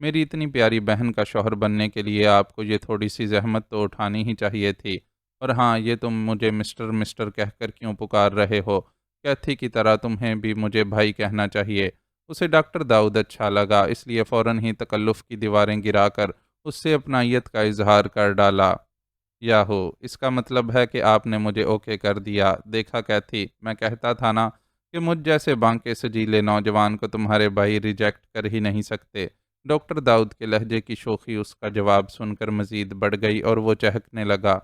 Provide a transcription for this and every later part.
میری اتنی پیاری بہن کا شوہر بننے کے لیے آپ کو یہ تھوڑی سی زحمت تو اٹھانی ہی چاہیے تھی۔ اور ہاں، یہ تم مجھے مسٹر مسٹر کہہ کر کیوں پکار رہے ہو؟ کیتھی کی طرح تمہیں بھی مجھے بھائی کہنا چاہیے۔ اسے ڈاکٹر داؤد اچھا لگا، اس لیے فوراً ہی تکلف کی دیواریں گرا کر اس سے اپنائیت کا اظہار کر ڈالا۔ یاہو، اس کا مطلب ہے کہ آپ نے مجھے اوکے کر دیا۔ دیکھا کیتھی، میں کہتا تھا نا کہ مجھ جیسے بانکے سجیلے نوجوان کو تمہارے بھائی ریجیکٹ کر ہی نہیں سکتے۔ ڈاکٹر داؤد کے لہجے کی شوخی اس کا جواب سن کر مزید بڑھ گئی اور وہ چہکنے لگا۔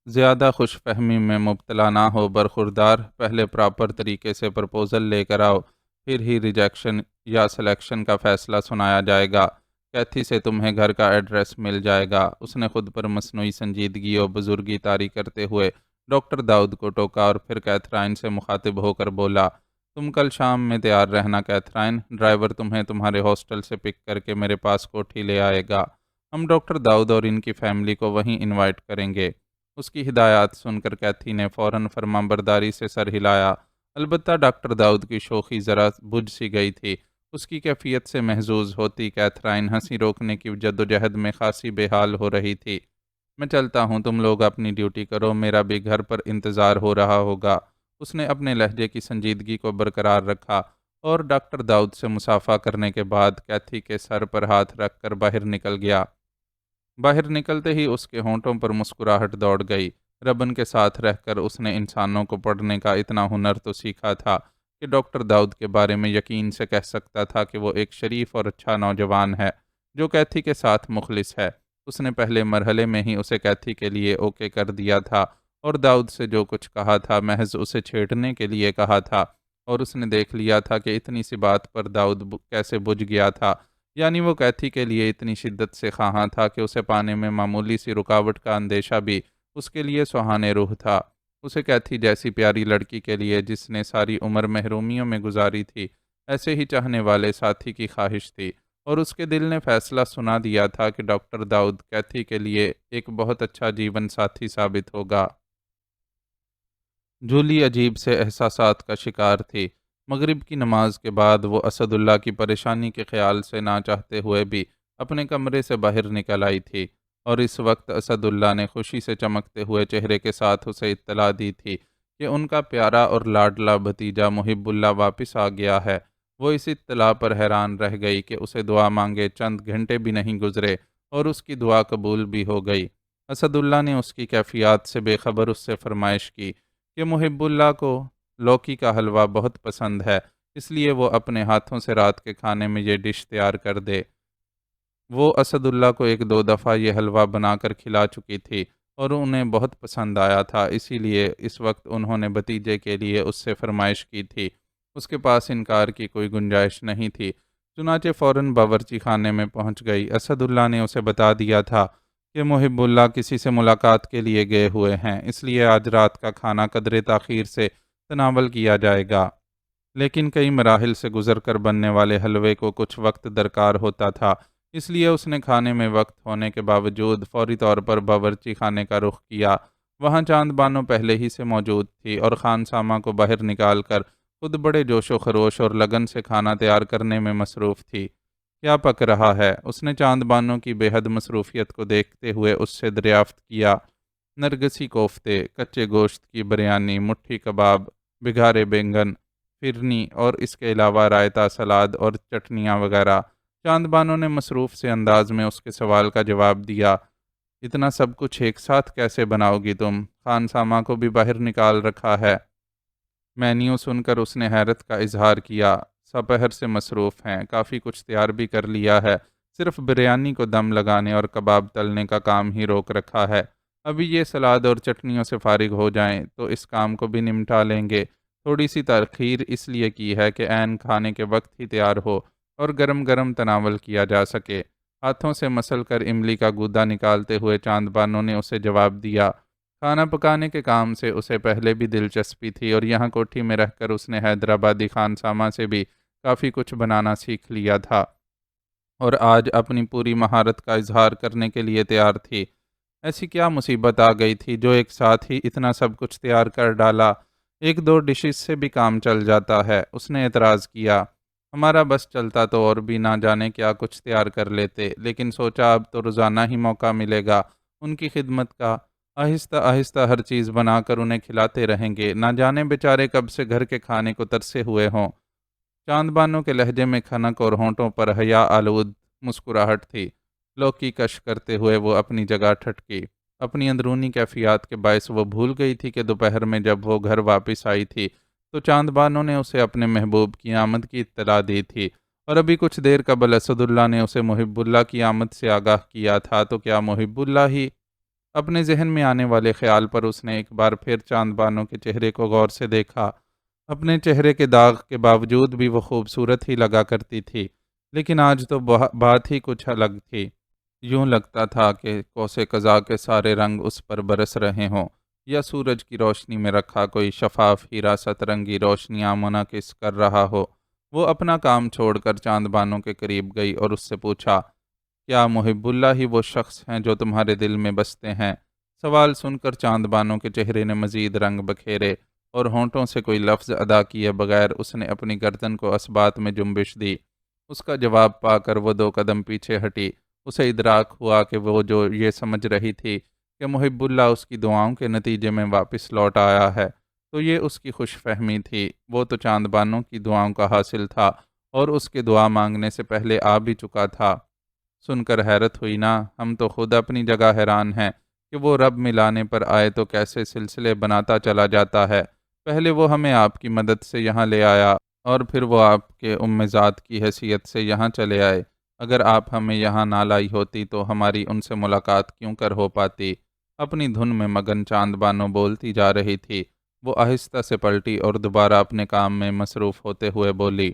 زیادہ خوش فہمی میں مبتلا نہ ہو برخوردار، پہلے پراپر طریقے سے پرپوزل لے کر آؤ، پھر ہی ریجیکشن یا سلیکشن کا فیصلہ سنایا جائے گا۔ کیتھی سے تمہیں گھر کا ایڈریس مل جائے گا۔ اس نے خود پر مصنوعی سنجیدگی اور بزرگی طاری کرتے ہوئے ڈاکٹر داؤد کو ٹوکا اور پھر کیتھرائن سے مخاطب ہو کر بولا، تم کل شام میں تیار رہنا کیتھرائن، ڈرائیور تمہیں تمہارے ہاسٹل سے پک کر کے میرے پاس کوٹھی لے آئے گا۔ ہم ڈاکٹر داؤد اور ان کی فیملی کو وہیں انوائٹ کریں گے۔ اس کی ہدایات سن کر کیتھی نے فوراً فرمانبرداری سے سر ہلایا۔ البتہ ڈاکٹر داؤد کی شوخی ذرا بجھ سی گئی تھی۔ اس کی کیفیت سے محظوظ ہوتی کیتھرائن ہنسی روکنے کی جدوجہد میں خاصی بے حال ہو رہی تھی۔ میں چلتا ہوں، تم لوگ اپنی ڈیوٹی کرو، میرا بھی گھر پر انتظار ہو رہا ہوگا۔ اس نے اپنے لہجے کی سنجیدگی کو برقرار رکھا اور ڈاکٹر داؤد سے مصافحہ کرنے کے بعد کیتھی کے سر پر ہاتھ رکھ کر باہر نکل گیا۔ باہر نکلتے ہی اس کے ہونٹوں پر مسکراہٹ دوڑ گئی۔ ربن کے ساتھ رہ کر اس نے انسانوں کو پڑھنے کا اتنا ہنر تو سیکھا تھا کہ ڈاکٹر داؤد کے بارے میں یقین سے کہہ سکتا تھا کہ وہ ایک شریف اور اچھا نوجوان ہے جو کیتھی کے ساتھ مخلص ہے۔ اس نے پہلے مرحلے میں ہی اسے کیتھی کے لیے اوکے کر دیا تھا اور داؤد سے جو کچھ کہا تھا محض اسے چھیڑنے کے لیے کہا تھا، اور اس نے دیکھ لیا تھا کہ اتنی سی بات پر داؤد کیسے بجھ گیا تھا۔ یعنی وہ کیتھی کے لیے اتنی شدت سے خواہاں تھا کہ اسے پانے میں معمولی سی رکاوٹ کا اندیشہ بھی اس کے لیے سہانے روح تھا۔ اسے کیتھی جیسی پیاری لڑکی کے لیے جس نے ساری عمر محرومیوں میں گزاری تھی، ایسے ہی چاہنے والے ساتھی کی خواہش تھی، اور اس کے دل نے فیصلہ سنا دیا تھا کہ ڈاکٹر داؤد کیتھی کے لیے ایک بہت اچھا جیون ساتھی ثابت ہوگا۔ جولی عجیب سے احساسات کا شکار تھی۔ مغرب کی نماز کے بعد وہ اسد اللہ کی پریشانی کے خیال سے نہ چاہتے ہوئے بھی اپنے کمرے سے باہر نکل آئی تھی، اور اس وقت اسد اللہ نے خوشی سے چمکتے ہوئے چہرے کے ساتھ اسے اطلاع دی تھی کہ ان کا پیارا اور لاڈلا بھتیجا محب اللہ واپس آ گیا ہے۔ وہ اس اطلاع پر حیران رہ گئی کہ اسے دعا مانگے چند گھنٹے بھی نہیں گزرے اور اس کی دعا قبول بھی ہو گئی۔ اسد اللہ نے اس کی کیفیات سے بے خبر اس سے فرمائش کی کہ محب اللہ کو لوکی کا حلوہ بہت پسند ہے، اس لیے وہ اپنے ہاتھوں سے رات کے کھانے میں یہ ڈش تیار کر دے۔ وہ اسد اللہ کو ایک دو دفعہ یہ حلوہ بنا کر کھلا چکی تھی اور انہیں بہت پسند آیا تھا، اسی لیے اس وقت انہوں نے بھتیجے کے لیے اس سے فرمائش کی تھی۔ اس کے پاس انکار کی کوئی گنجائش نہیں تھی، چنانچہ فوراً باورچی خانے میں پہنچ گئی۔ اسد اللہ نے اسے بتا دیا تھا کہ محب اللہ کسی سے ملاقات کے لیے گئے ہوئے ہیں، اس لیے آج رات کا کھانا قدرے تاخیر سے تناول کیا جائے گا، لیکن کئی مراحل سے گزر کر بننے والے حلوے کو کچھ وقت درکار ہوتا تھا، اس لیے اس نے کھانے میں وقت ہونے کے باوجود فوری طور پر باورچی خانے کا رخ کیا۔ وہاں چاند بانو پہلے ہی سے موجود تھی اور خان سامہ کو باہر نکال کر خود بڑے جوش و خروش اور لگن سے کھانا تیار کرنے میں مصروف تھی۔ کیا پک رہا ہے؟ اس نے چاند بانو کی بے حد مصروفیت کو دیکھتے ہوئے اس سے دریافت کیا۔ نرگسی کوفتے، کچے گوشت کی بریانی، مٹھی کباب، بگھارے بینگن، فرنی اور اس کے علاوہ رائتا، سلاد اور چٹنیاں وغیرہ۔ چاند بانو نے مصروف سے انداز میں اس کے سوال کا جواب دیا۔ اتنا سب کچھ ایک ساتھ کیسے بناؤ گی تم؟ خان سامہ کو بھی باہر نکال رکھا ہے؟ مینیو سن کر اس نے حیرت کا اظہار کیا۔ سپہر سے مصروف ہیں، کافی کچھ تیار بھی کر لیا ہے، صرف بریانی کو دم لگانے اور کباب تلنے کا کام ہی روک رکھا ہے۔ ابھی یہ سلاد اور چٹنیوں سے فارغ ہو جائیں تو اس کام کو بھی نمٹا لیں گے۔ تھوڑی سی تاخیر اس لیے کی ہے کہ عین کھانے کے وقت ہی تیار ہو اور گرم گرم تناول کیا جا سکے۔ ہاتھوں سے مسل کر املی کا گودا نکالتے ہوئے چاند بانو نے اسے جواب دیا۔ کھانا پکانے کے کام سے اسے پہلے بھی دلچسپی تھی اور یہاں کوٹھی میں رہ کر اس نے حیدرآبادی خان سامہ سے بھی کافی کچھ بنانا سیکھ لیا تھا اور آج اپنی پوری مہارت کا اظہار کرنے کے لیے تیار تھی۔ ایسی کیا مصیبت آ گئی تھی جو ایک ساتھ ہی اتنا سب کچھ تیار کر ڈالا؟ ایک دو ڈشز سے بھی کام چل جاتا ہے، اس نے اعتراض کیا۔ ہمارا بس چلتا تو اور بھی نہ جانے کیا کچھ تیار کر لیتے، لیکن سوچا اب تو روزانہ ہی موقع ملے گا ان کی خدمت کا۔ آہستہ آہستہ ہر چیز بنا کر انہیں کھلاتے رہیں گے، نہ جانے بیچارے کب سے گھر کے کھانے کو ترسے ہوئے ہوں۔ چاند بانو کے لہجے میں کھنک اور ہونٹوں پر حیا آلود مسکراہٹ تھی۔ لوکی کش کرتے ہوئے وہ اپنی جگہ ٹھٹکی۔ اپنی اندرونی کیفیات کے باعث وہ بھول گئی تھی کہ دوپہر میں جب وہ گھر واپس آئی تھی تو چاند بانو نے اسے اپنے محبوب کی آمد کی اطلاع دی تھی، اور ابھی کچھ دیر قبل اسد اللہ نے اسے محب اللہ کی آمد سے آگاہ کیا تھا۔ تو کیا محب اللہ ہی؟ اپنے ذہن میں آنے والے خیال پر اس نے ایک بار پھر چاند بانو کے چہرے کو غور سے دیکھا۔ اپنے چہرے کے داغ کے باوجود بھی وہ خوبصورت ہی لگا کرتی تھی، لیکن آج تو بات ہی کچھ الگ تھی۔ یوں لگتا تھا کہ کوسے قضا کے سارے رنگ اس پر برس رہے ہوں، یا سورج کی روشنی میں رکھا کوئی شفاف ہیرا سترنگی روشنیاں منعکس کر رہا ہو۔ وہ اپنا کام چھوڑ کر چاند بانو کے قریب گئی اور اس سے پوچھا، کیا محب اللہ ہی وہ شخص ہیں جو تمہارے دل میں بستے ہیں؟ سوال سن کر چاند بانو کے چہرے نے مزید رنگ بکھیرے، اور ہونٹوں سے کوئی لفظ ادا کیے بغیر اس نے اپنی گردن کو اسبات میں جنبش دی۔ اس کا جواب پا کر وہ 2 قدم پیچھے ہٹی۔ اسے ادراک ہوا کہ وہ جو یہ سمجھ رہی تھی کہ محب اللہ اس کی دعاؤں کے نتیجے میں واپس لوٹ آیا ہے، تو یہ اس کی خوش فہمی تھی۔ وہ تو چاند بانو کی دعاؤں کا حاصل تھا، اور اس کے دعا مانگنے سے پہلے آ بھی چکا تھا۔ سن کر حیرت ہوئی نا؟ ہم تو خود اپنی جگہ حیران ہیں کہ وہ رب ملانے پر آئے تو کیسے سلسلے بناتا چلا جاتا ہے۔ پہلے وہ ہمیں آپ کی مدد سے یہاں لے آیا، اور پھر وہ آپ کے ام ذات کی حیثیت سے یہاں چلے آئے۔ اگر آپ ہمیں یہاں نہ لائی ہوتی تو ہماری ان سے ملاقات کیوں کر ہو پاتی؟ اپنی دھن میں مگن چاند بانو بولتی جا رہی تھی۔ وہ آہستہ سے پلٹی اور دوبارہ اپنے کام میں مصروف ہوتے ہوئے بولی،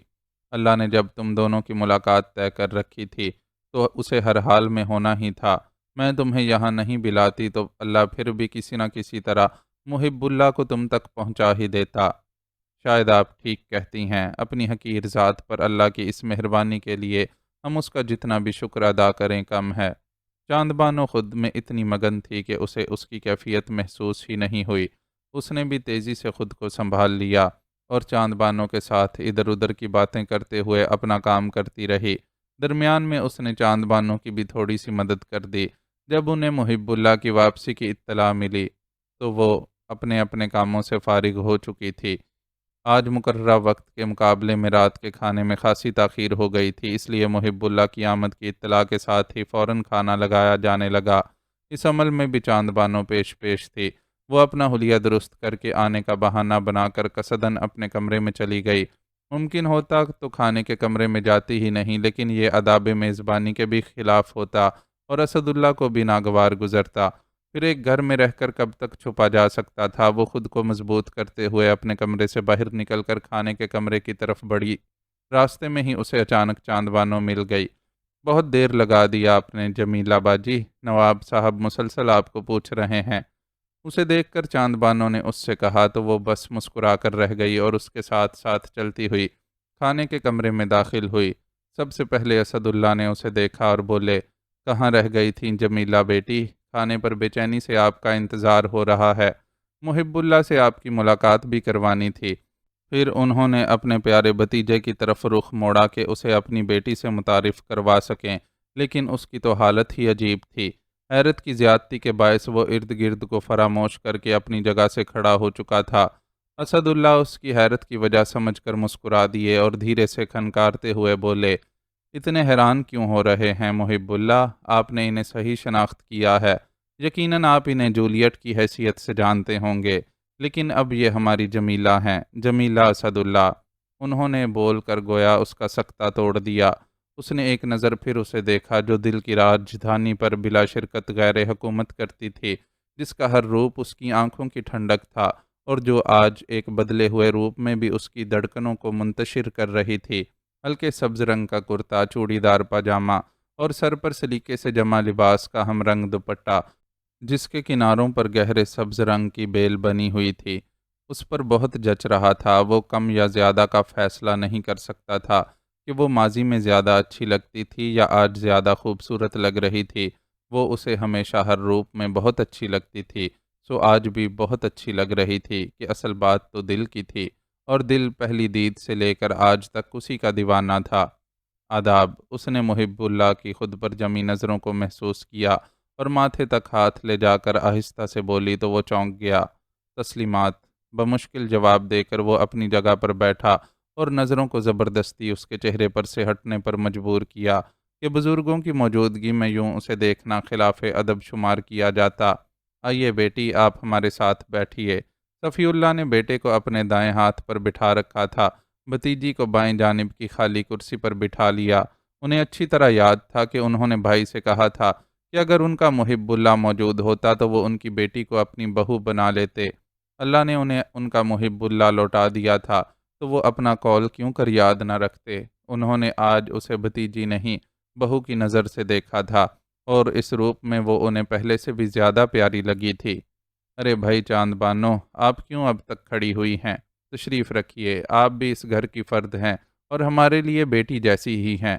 اللہ نے جب تم دونوں کی ملاقات طے کر رکھی تھی تو اسے ہر حال میں ہونا ہی تھا۔ میں تمہیں یہاں نہیں بلاتی تو اللہ پھر بھی کسی نہ کسی طرح محب اللہ کو تم تک پہنچا ہی دیتا۔ شاید آپ ٹھیک کہتی ہیں، اپنی حقیر ذات پر اللہ کی اس مہربانی کے لیے ہم اس کا جتنا بھی شکر ادا کریں کم ہے۔ چاند بانو خود میں اتنی مگن تھی کہ اسے اس کی کیفیت محسوس ہی نہیں ہوئی۔ اس نے بھی تیزی سے خود کو سنبھال لیا اور چاند بانو کے ساتھ ادھر ادھر کی باتیں کرتے ہوئے اپنا کام کرتی رہی۔ درمیان میں اس نے چاند بانو کی بھی تھوڑی سی مدد کر دی۔ جب انہیں محب اللہ کی واپسی کی اطلاع ملی تو وہ اپنے اپنے کاموں سے فارغ ہو چکی تھی۔ آج مقررہ وقت کے مقابلے میں رات کے کھانے میں خاصی تاخیر ہو گئی تھی، اس لیے محب اللہ کی آمد کی اطلاع کے ساتھ ہی فوراً کھانا لگایا جانے لگا۔ اس عمل میں بھی چاند بانو پیش تھی۔ وہ اپنا حلیہ درست کر کے آنے کا بہانہ بنا کر قصداً اپنے کمرے میں چلی گئی۔ ممکن ہوتا تو کھانے کے کمرے میں جاتی ہی نہیں، لیکن یہ آداب میزبانی کے بھی خلاف ہوتا اور اسد اللہ کو بھی ناگوار گزرتا۔ پھر ایک گھر میں رہ کر کب تک چھپا جا سکتا تھا؟ وہ خود کو مضبوط کرتے ہوئے اپنے کمرے سے باہر نکل کر کھانے کے کمرے کی طرف بڑھی۔ راستے میں ہی اسے اچانک چاند بانو مل گئی۔ بہت دیر لگا دیا آپ نے جمیلہ باجی، نواب صاحب مسلسل آپ کو پوچھ رہے ہیں۔ اسے دیکھ کر چاند بانو نے اس سے کہا تو وہ بس مسکرا کر رہ گئی اور اس کے ساتھ ساتھ چلتی ہوئی کھانے کے کمرے میں داخل ہوئی۔ سب سے پہلے اسد اللہ نے اسے دیکھا اور بولے، کہاں رہ گئی تھیں جمیلہ بیٹی؟ کھانے پر بے چینی سے آپ کا انتظار ہو رہا ہے۔ محب اللہ سے آپ کی ملاقات بھی کروانی تھی۔ پھر انہوں نے اپنے پیارے بھتیجے کی طرف رخ موڑا کہ اسے اپنی بیٹی سے متعارف کروا سکیں، لیکن اس کی تو حالت ہی عجیب تھی۔ حیرت کی زیادتی کے باعث وہ ارد گرد کو فراموش کر کے اپنی جگہ سے کھڑا ہو چکا تھا۔ اسد اللہ اس کی حیرت کی وجہ سمجھ کر مسکرا دیے اور دھیرے سے کھنکارتے ہوئے بولے، اتنے حیران کیوں ہو رہے ہیں محب اللہ؟ آپ نے انہیں صحیح شناخت کیا ہے۔ یقیناً آپ انہیں جولیٹ کی حیثیت سے جانتے ہوں گے، لیکن اب یہ ہماری جمیلہ ہیں، جمیلہ اسد اللہ۔ انہوں نے بول کر گویا اس کا سکتہ توڑ دیا۔ اس نے ایک نظر پھر اسے دیکھا جو دل کی راجدھانی پر بلا شرکت غیر حکومت کرتی تھی، جس کا ہر روپ اس کی آنکھوں کی ٹھنڈک تھا، اور جو آج ایک بدلے ہوئے روپ میں بھی اس کی دھڑکنوں کو منتشر کر رہی تھی۔ ہلکے سبز رنگ کا کرتا، چوڑی دار پاجامہ اور سر پر سلیقے سے جمع لباس کا ہم رنگ دوپٹہ، جس کے کناروں پر گہرے سبز رنگ کی بیل بنی ہوئی تھی، اس پر بہت جچ رہا تھا۔ وہ کم یا زیادہ کا فیصلہ نہیں کر سکتا تھا کہ وہ ماضی میں زیادہ اچھی لگتی تھی یا آج زیادہ خوبصورت لگ رہی تھی۔ وہ اسے ہمیشہ ہر روپ میں بہت اچھی لگتی تھی، سو آج بھی بہت اچھی لگ رہی تھی کہ اصل بات تو دل کی تھی، اور دل پہلی دید سے لے کر آج تک اسی کا دیوانہ تھا۔ آداب۔ اس نے محب اللہ کی خود پر جمی نظروں کو محسوس کیا اور ماتھے تک ہاتھ لے جا کر آہستہ سے بولی تو وہ چونک گیا۔ تسلیمات۔ بمشکل جواب دے کر وہ اپنی جگہ پر بیٹھا اور نظروں کو زبردستی اس کے چہرے پر سے ہٹنے پر مجبور کیا کہ بزرگوں کی موجودگی میں یوں اسے دیکھنا خلاف ادب شمار کیا جاتا۔ آئیے بیٹی، آپ ہمارے ساتھ بیٹھیے۔ صفی اللہ نے بیٹے کو اپنے دائیں ہاتھ پر بٹھا رکھا تھا، بھتیجی کو بائیں جانب کی خالی کرسی پر بٹھا لیا۔ انہیں اچھی طرح یاد تھا کہ انہوں نے بھائی سے کہا تھا کہ اگر ان کا محب اللہ موجود ہوتا تو وہ ان کی بیٹی کو اپنی بہو بنا لیتے۔ اللہ نے انہیں ان کا محب اللہ لوٹا دیا تھا تو وہ اپنا قول کیوں کر یاد نہ رکھتے۔ انہوں نے آج اسے بھتیجی نہیں، بہو کی نظر سے دیکھا تھا اور اس روپ میں وہ انہیں پہلے سے بھی زیادہ پیاری لگی تھی۔ ارے بھائی چاند بانو، آپ کیوں اب تک کھڑی ہوئی ہیں؟ تشریف رکھیے، آپ بھی اس گھر کی فرد ہیں اور ہمارے لیے بیٹی جیسی ہی ہیں۔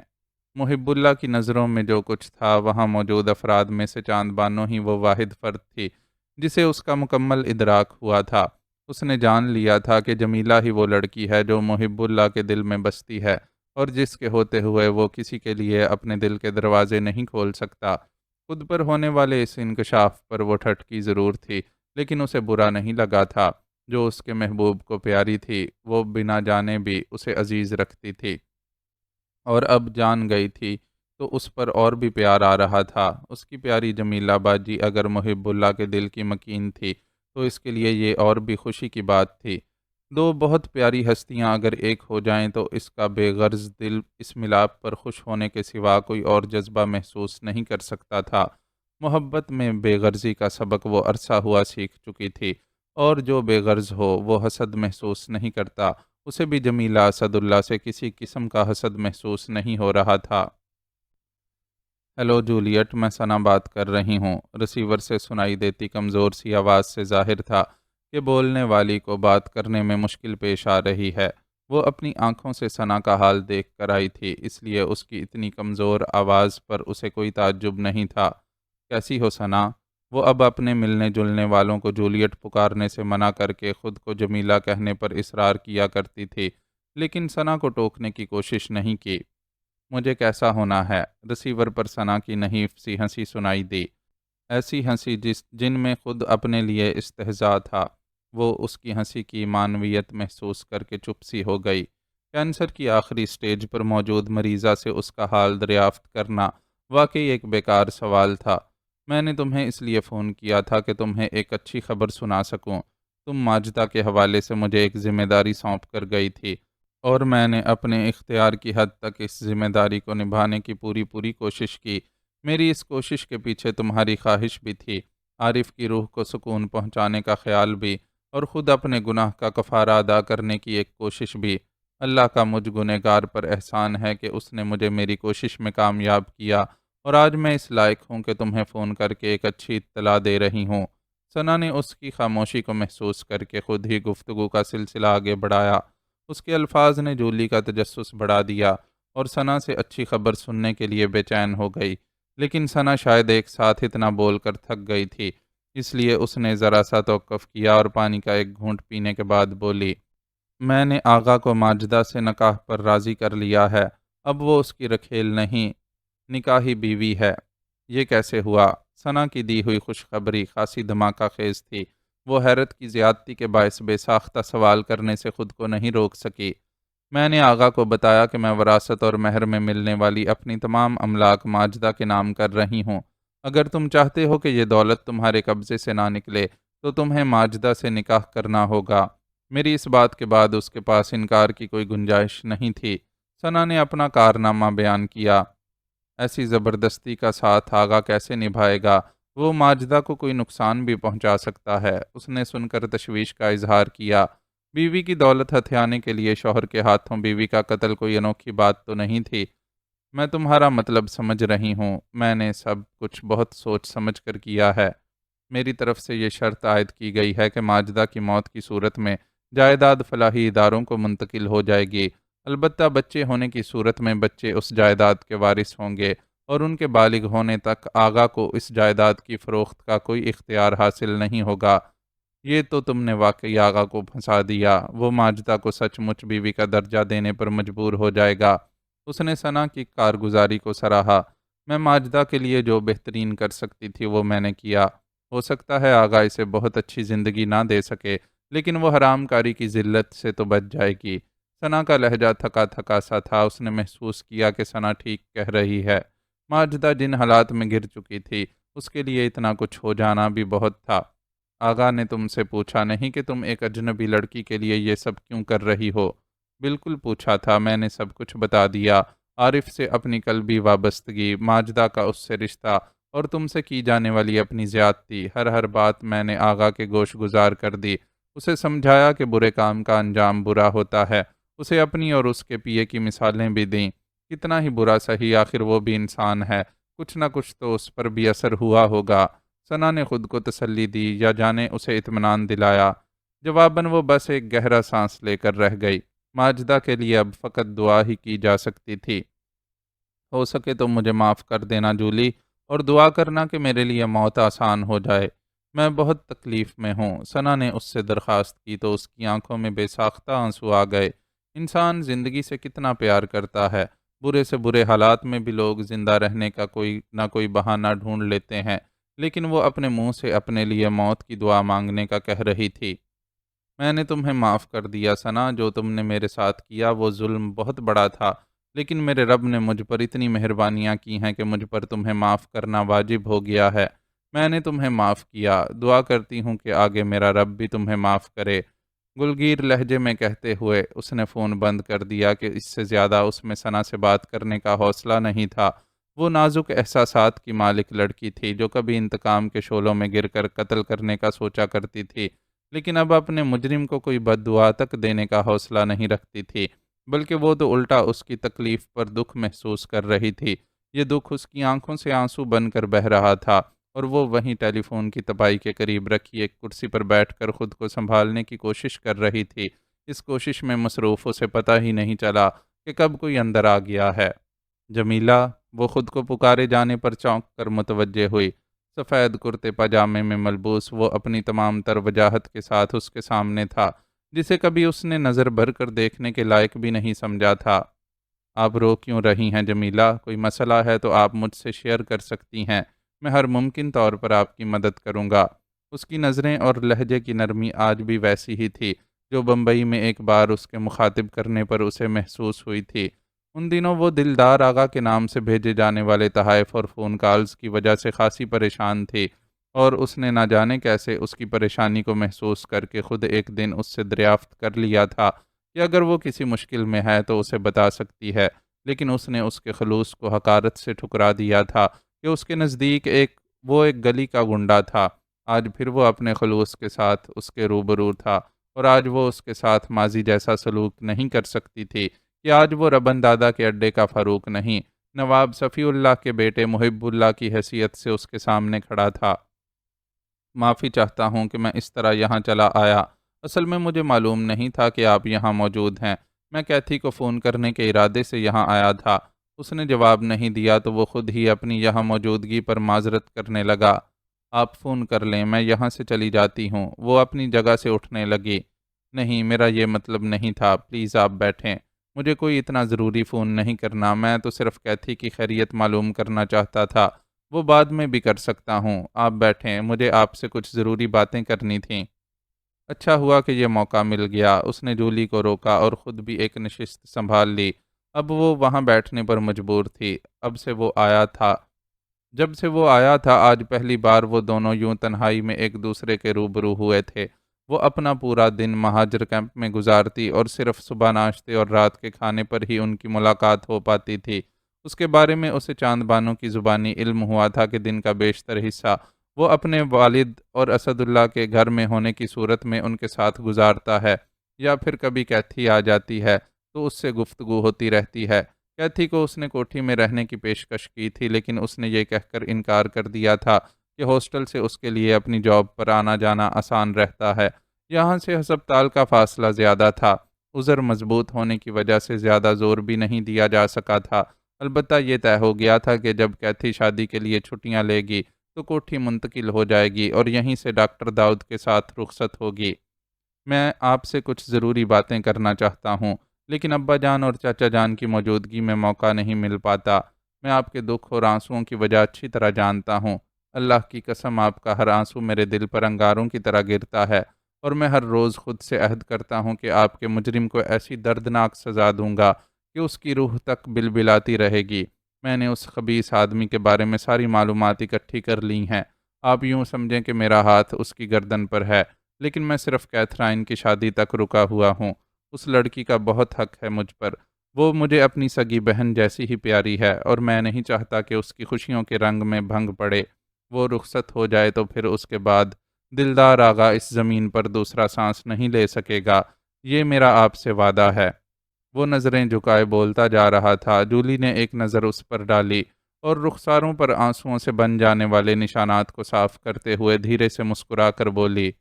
محب اللہ کی نظروں میں جو کچھ تھا، وہاں موجود افراد میں سے چاند بانو ہی وہ واحد فرد تھی جسے اس کا مکمل ادراک ہوا تھا۔ اس نے جان لیا تھا کہ جمیلہ ہی وہ لڑکی ہے جو محب اللہ کے دل میں بستی ہے اور جس کے ہوتے ہوئے وہ کسی کے لیے اپنے دل کے دروازے نہیں کھول سکتا۔ خود پر ہونے والے اس انکشاف پر وہ ٹھٹکی ضرور تھی، لیکن اسے برا نہیں لگا تھا۔ جو اس کے محبوب کو پیاری تھی، وہ بنا جانے بھی اسے عزیز رکھتی تھی، اور اب جان گئی تھی تو اس پر اور بھی پیار آ رہا تھا۔ اس کی پیاری جمیلہ باجی اگر محب اللہ کے دل کی مکین تھی تو اس کے لیے یہ اور بھی خوشی کی بات تھی۔ دو بہت پیاری ہستیاں اگر ایک ہو جائیں تو اس کا بے غرض دل اس ملاپ پر خوش ہونے کے سوا کوئی اور جذبہ محسوس نہیں کر سکتا تھا۔ محبت میں بے غرضی کا سبق وہ عرصہ ہوا سیکھ چکی تھی، اور جو بے غرض ہو وہ حسد محسوس نہیں کرتا۔ اسے بھی جمیلہ اسد اللہ سے کسی قسم کا حسد محسوس نہیں ہو رہا تھا۔ ہیلو جولیٹ، میں ثنا بات کر رہی ہوں۔ ریسیور سے سنائی دیتی کمزور سی آواز سے ظاہر تھا کہ بولنے والی کو بات کرنے میں مشکل پیش آ رہی ہے۔ وہ اپنی آنکھوں سے ثنا کا حال دیکھ کر آئی تھی، اس لیے اس کی اتنی کمزور آواز پر اسے کوئی تعجب نہیں تھا۔ کیسی ہو ثنا؟ وہ اب اپنے ملنے جلنے والوں کو جولیٹ پکارنے سے منع کر کے خود کو جمیلہ کہنے پر اصرار کیا کرتی تھی، لیکن ثنا کو ٹوکنے کی کوشش نہیں کی۔ مجھے کیسا ہونا ہے؟ ریسیور پر ثنا کی نحیف سی ہنسی سنائی دی، ایسی ہنسی جن میں خود اپنے لیے استہزاء تھا۔ وہ اس کی ہنسی کی معنویت محسوس کر کے چپ سی ہو گئی۔ کینسر کی آخری سٹیج پر موجود مریضہ سے اس کا حال دریافت کرنا واقعی ایک بیکار سوال تھا۔ میں نے تمہیں اس لیے فون کیا تھا کہ تمہیں ایک اچھی خبر سنا سکوں۔ تم ماجدہ کے حوالے سے مجھے ایک ذمہ داری سونپ کر گئی تھی، اور میں نے اپنے اختیار کی حد تک اس ذمہ داری کو نبھانے کی پوری کوشش کی۔ میری اس کوشش کے پیچھے تمہاری خواہش بھی تھی، عارف کی روح کو سکون پہنچانے کا خیال بھی، اور خود اپنے گناہ کا کفارہ ادا کرنے کی ایک کوشش بھی۔ اللہ کا مجھ گنہگار پر احسان ہے کہ اس نے مجھے میری کوشش میں کامیاب کیا، اور آج میں اس لائق ہوں کہ تمہیں فون کر کے ایک اچھی اطلاع دے رہی ہوں۔ ثنا نے اس کی خاموشی کو محسوس کر کے خود ہی گفتگو کا سلسلہ آگے بڑھایا۔ اس کے الفاظ نے جولی کا تجسس بڑھا دیا اور ثنا سے اچھی خبر سننے کے لیے بے چین ہو گئی، لیکن ثنا شاید ایک ساتھ اتنا بول کر تھک گئی تھی، اس لیے اس نے ذرا سا توقف کیا اور پانی کا ایک گھونٹ پینے کے بعد بولی، میں نے آغا کو ماجدہ سے نکاح پر راضی کر لیا ہے۔ اب وہ اس کی رکھیل نہیں، نکاحی بیوی ہے۔ یہ کیسے ہوا؟ ثنا کی دی ہوئی خوشخبری خاصی دھماکہ خیز تھی۔ وہ حیرت کی زیادتی کے باعث بے ساختہ سوال کرنے سے خود کو نہیں روک سکی۔ میں نے آغا کو بتایا کہ میں وراثت اور مہر میں ملنے والی اپنی تمام املاک ماجدہ کے نام کر رہی ہوں۔ اگر تم چاہتے ہو کہ یہ دولت تمہارے قبضے سے نہ نکلے تو تمہیں ماجدہ سے نکاح کرنا ہوگا۔ میری اس بات کے بعد اس کے پاس انکار کی کوئی گنجائش نہیں تھی۔ ثنا نے اپنا کارنامہ بیان کیا۔ ایسی زبردستی کا ساتھ آغا کیسے نبھائے گا؟ وہ ماجدہ کو کوئی نقصان بھی پہنچا سکتا ہے۔ اس نے سن کر تشویش کا اظہار کیا۔ بیوی کی دولت ہتھیانے کے لیے شوہر کے ہاتھوں بیوی کا قتل کوئی انوکھی بات تو نہیں تھی۔ میں تمہارا مطلب سمجھ رہی ہوں، میں نے سب کچھ بہت سوچ سمجھ کر کیا ہے۔ میری طرف سے یہ شرط عائد کی گئی ہے کہ ماجدہ کی موت کی صورت میں جائیداد فلاحی اداروں کو منتقل ہو جائے گی، البتہ بچے ہونے کی صورت میں بچے اس جائیداد کے وارث ہوں گے، اور ان کے بالغ ہونے تک آغا کو اس جائیداد کی فروخت کا کوئی اختیار حاصل نہیں ہوگا۔ یہ تو تم نے واقعی آغا کو پھنسا دیا، وہ ماجدہ کو سچ مچ بیوی کا درجہ دینے پر مجبور ہو جائے گا۔ اس نے ثنا کی کارگزاری کو سراہا۔ میں ماجدہ کے لیے جو بہترین کر سکتی تھی وہ میں نے کیا۔ ہو سکتا ہے آغا اسے بہت اچھی زندگی نہ دے سکے، لیکن وہ حرام کاری کی ذلت سے تو بچ جائے گی۔ ثنا کا لہجہ تھکا تھکا سا تھا، اس نے محسوس کیا کہ ثنا ٹھیک کہہ رہی ہے۔ ماجدہ جن حالات میں گر چکی تھی، اس کے لیے اتنا کچھ ہو جانا بھی بہت تھا۔ آغا نے تم سے پوچھا نہیں کہ تم ایک اجنبی لڑکی کے لیے یہ سب کیوں کر رہی ہو؟ بالکل پوچھا تھا، میں نے سب کچھ بتا دیا۔ عارف سے اپنی قلبی وابستگی، ماجدہ کا اس سے رشتہ، اور تم سے کی جانے والی اپنی زیادتی، ہر بات میں نے آغا کے گوش گزار کر دی۔ اسے سمجھایا کہ برے کام کا انجام برا ہوتا ہے، اسے اپنی اور اس کے پیے کی مثالیں بھی دیں۔ کتنا ہی برا سہی، آخر وہ بھی انسان ہے، کچھ نہ کچھ تو اس پر بھی اثر ہوا ہوگا۔ ثنا نے خود کو تسلی دی، یا جانے اسے اطمینان دلایا۔ جواباً وہ بس ایک گہرا سانس لے کر رہ گئی۔ ماجدہ کے لیے اب فقط دعا ہی کی جا سکتی تھی۔ ہو سکے تو مجھے معاف کر دینا جولی، اور دعا کرنا کہ میرے لیے موت آسان ہو جائے۔ میں بہت تکلیف میں ہوں۔ ثنا نے اس سے درخواست کی تو اس کی آنکھوں میں بے ساختہ آنسو آ گئے۔ انسان زندگی سے کتنا پیار کرتا ہے، برے سے برے حالات میں بھی لوگ زندہ رہنے کا کوئی نہ کوئی بہانہ ڈھونڈ لیتے ہیں، لیکن وہ اپنے منہ سے اپنے لیے موت کی دعا مانگنے کا کہہ رہی تھی۔ میں نے تمہیں معاف کر دیا ثنا، جو تم نے میرے ساتھ کیا وہ ظلم بہت بڑا تھا، لیکن میرے رب نے مجھ پر اتنی مہربانیاں کی ہیں کہ مجھ پر تمہیں معاف کرنا واجب ہو گیا ہے۔ میں نے تمہیں معاف کیا، دعا کرتی ہوں کہ آگے میرا رب بھی تمہیں معاف کرے۔ گلگیر لہجے میں کہتے ہوئے اس نے فون بند کر دیا کہ اس سے زیادہ اس میں ثنا سے بات کرنے کا حوصلہ نہیں تھا۔ وہ نازک احساسات کی مالک لڑکی تھی جو کبھی انتقام کے شعلوں میں گر کر قتل کرنے کا سوچا کرتی تھی، لیکن اب اپنے مجرم کو کوئی بد دعا تک دینے کا حوصلہ نہیں رکھتی تھی، بلکہ وہ تو الٹا اس کی تکلیف پر دکھ محسوس کر رہی تھی۔ یہ دکھ اس کی آنکھوں سے آنسو بن کر بہہ رہا تھا، اور وہ وہیں ٹیلی فون کی تپائی کے قریب رکھی ایک کرسی پر بیٹھ کر خود کو سنبھالنے کی کوشش کر رہی تھی۔ اس کوشش میں مصروف اسے پتہ ہی نہیں چلا کہ کب کوئی اندر آ گیا ہے۔ جمیلہ، وہ خود کو پکارے جانے پر چونک کر متوجہ ہوئی۔ سفید کرتے پاجامے میں ملبوس وہ اپنی تمام تر وجاہت کے ساتھ اس کے سامنے تھا، جسے کبھی اس نے نظر بھر کر دیکھنے کے لائق بھی نہیں سمجھا تھا۔ آپ رو کیوں رہی ہیں جمیلہ؟ کوئی مسئلہ ہے تو آپ مجھ سے شیئر کر سکتی ہیں، میں ہر ممکن طور پر آپ کی مدد کروں گا۔ اس کی نظریں اور لہجے کی نرمی آج بھی ویسی ہی تھی جو بمبئی میں ایک بار اس کے مخاطب کرنے پر اسے محسوس ہوئی تھی۔ ان دنوں وہ دلدار آغا کے نام سے بھیجے جانے والے تحائف اور فون کالز کی وجہ سے خاصی پریشان تھی، اور اس نے نہ جانے کیسے اس کی پریشانی کو محسوس کر کے خود ایک دن اس سے دریافت کر لیا تھا کہ اگر وہ کسی مشکل میں ہے تو اسے بتا سکتی ہے، لیکن اس نے اس کے خلوص کو حقارت سے ٹھکرا دیا تھا کہ اس کے نزدیک وہ ایک گلی کا گنڈا تھا۔ آج پھر وہ اپنے خلوص کے ساتھ اس کے روبرو تھا، اور آج وہ اس کے ساتھ ماضی جیسا سلوک نہیں کر سکتی تھی کہ آج وہ ربن دادا کے اڈے کا فاروق نہیں، نواب صفی اللہ کے بیٹے محب اللہ کی حیثیت سے اس کے سامنے کھڑا تھا۔ معافی چاہتا ہوں کہ میں اس طرح یہاں چلا آیا، اصل میں مجھے معلوم نہیں تھا کہ آپ یہاں موجود ہیں۔ میں کیتھی کو فون کرنے کے ارادے سے یہاں آیا تھا۔ اس نے جواب نہیں دیا تو وہ خود ہی اپنی یہاں موجودگی پر معذرت کرنے لگا۔ آپ فون کر لیں، میں یہاں سے چلی جاتی ہوں۔ وہ اپنی جگہ سے اٹھنے لگی۔ نہیں، میرا یہ مطلب نہیں تھا، پلیز آپ بیٹھیں۔ مجھے کوئی اتنا ضروری فون نہیں کرنا، میں تو صرف کیتھی کی خیریت معلوم کرنا چاہتا تھا، وہ بعد میں بھی کر سکتا ہوں۔ آپ بیٹھیں، مجھے آپ سے کچھ ضروری باتیں کرنی تھیں۔ اچھا ہوا کہ یہ موقع مل گیا، اس نے جولی کو روکا اور خود بھی ایک نشست سنبھال لی۔ اب وہ وہاں بیٹھنے پر مجبور تھی۔ جب سے وہ آیا تھا آج پہلی بار وہ دونوں یوں تنہائی میں ایک دوسرے کے روبرو ہوئے تھے۔ وہ اپنا پورا دن مہاجر کیمپ میں گزارتی اور صرف صبح ناشتے اور رات کے کھانے پر ہی ان کی ملاقات ہو پاتی تھی۔ اس کے بارے میں اسے چاند بانوں کی زبانی علم ہوا تھا کہ دن کا بیشتر حصہ وہ اپنے والد اور اسد اللہ کے گھر میں ہونے کی صورت میں ان کے ساتھ گزارتا ہے، یا پھر کبھی کیتھی آ جاتی ہے تو اس سے گفتگو ہوتی رہتی ہے۔ کیتھی کو اس نے کوٹھی میں رہنے کی پیشکش کی تھی، لیکن اس نے یہ کہہ کر انکار کر دیا تھا کہ ہاسٹل سے اس کے لیے اپنی جاب پر آنا جانا آسان رہتا ہے، یہاں سے ہسپتال کا فاصلہ زیادہ تھا۔ عذر مضبوط ہونے کی وجہ سے زیادہ زور بھی نہیں دیا جا سکا تھا۔ البتہ یہ طے ہو گیا تھا کہ جب کیتھی شادی کے لیے چھٹیاں لے گی تو کوٹھی منتقل ہو جائے گی اور یہیں سے ڈاکٹر داؤد کے ساتھ رخصت ہوگی۔ میں آپ سے کچھ ضروری باتیں کرنا چاہتا ہوں، لیکن ابا جان اور چاچا جان کی موجودگی میں موقع نہیں مل پاتا۔ میں آپ کے دکھ اور آنسوؤں کی وجہ اچھی طرح جانتا ہوں۔ اللہ کی قسم آپ کا ہر آنسو میرے دل پر انگاروں کی طرح گرتا ہے، اور میں ہر روز خود سے عہد کرتا ہوں کہ آپ کے مجرم کو ایسی دردناک سزا دوں گا کہ اس کی روح تک بلبلاتی رہے گی۔ میں نے اس خبیث آدمی کے بارے میں ساری معلومات اکٹھی کر لی ہیں۔ آپ یوں سمجھیں کہ میرا ہاتھ اس کی گردن پر ہے، لیکن میں صرف کیتھرائن کی شادی تک رکا ہوا ہوں۔ اس لڑکی کا بہت حق ہے مجھ پر۔ وہ مجھے اپنی سگی بہن جیسی ہی پیاری ہے، اور میں نہیں چاہتا کہ اس کی خوشیوں کے رنگ میں بھنگ پڑے۔ وہ رخصت ہو جائے تو پھر اس کے بعد دلدار آغا اس زمین پر دوسرا سانس نہیں لے سکے گا۔ یہ میرا آپ سے وعدہ ہے۔ وہ نظریں جھکائے بولتا جا رہا تھا۔ جولی نے ایک نظر اس پر ڈالی اور رخساروں پر آنسوؤں سے بن جانے والے نشانات کو صاف کرتے ہوئے دھیرے سے مسکرا کر بولی،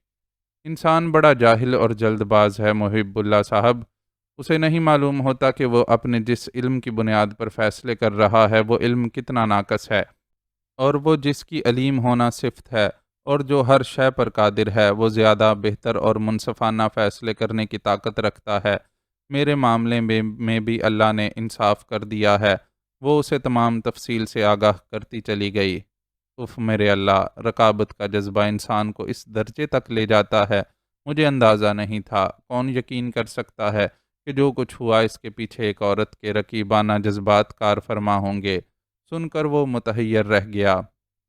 انسان بڑا جاہل اور جلد باز ہے محب اللہ صاحب۔ اسے نہیں معلوم ہوتا کہ وہ اپنے جس علم کی بنیاد پر فیصلے کر رہا ہے وہ علم کتنا ناقص ہے، اور وہ جس کی علیم ہونا صفت ہے اور جو ہر شے پر قادر ہے، وہ زیادہ بہتر اور منصفانہ فیصلے کرنے کی طاقت رکھتا ہے۔ میرے معاملے میں بھی اللہ نے انصاف کر دیا ہے۔ وہ اسے تمام تفصیل سے آگاہ کرتی چلی گئی۔ اف میرے اللہ، رقابت کا جذبہ انسان کو اس درجے تک لے جاتا ہے۔ مجھے اندازہ نہیں تھا۔ کون یقین کر سکتا ہے کہ جو کچھ ہوا اس کے پیچھے ایک عورت کے رقیبانہ جذبات کار فرما ہوں گے۔ سن کر وہ متحیر رہ گیا۔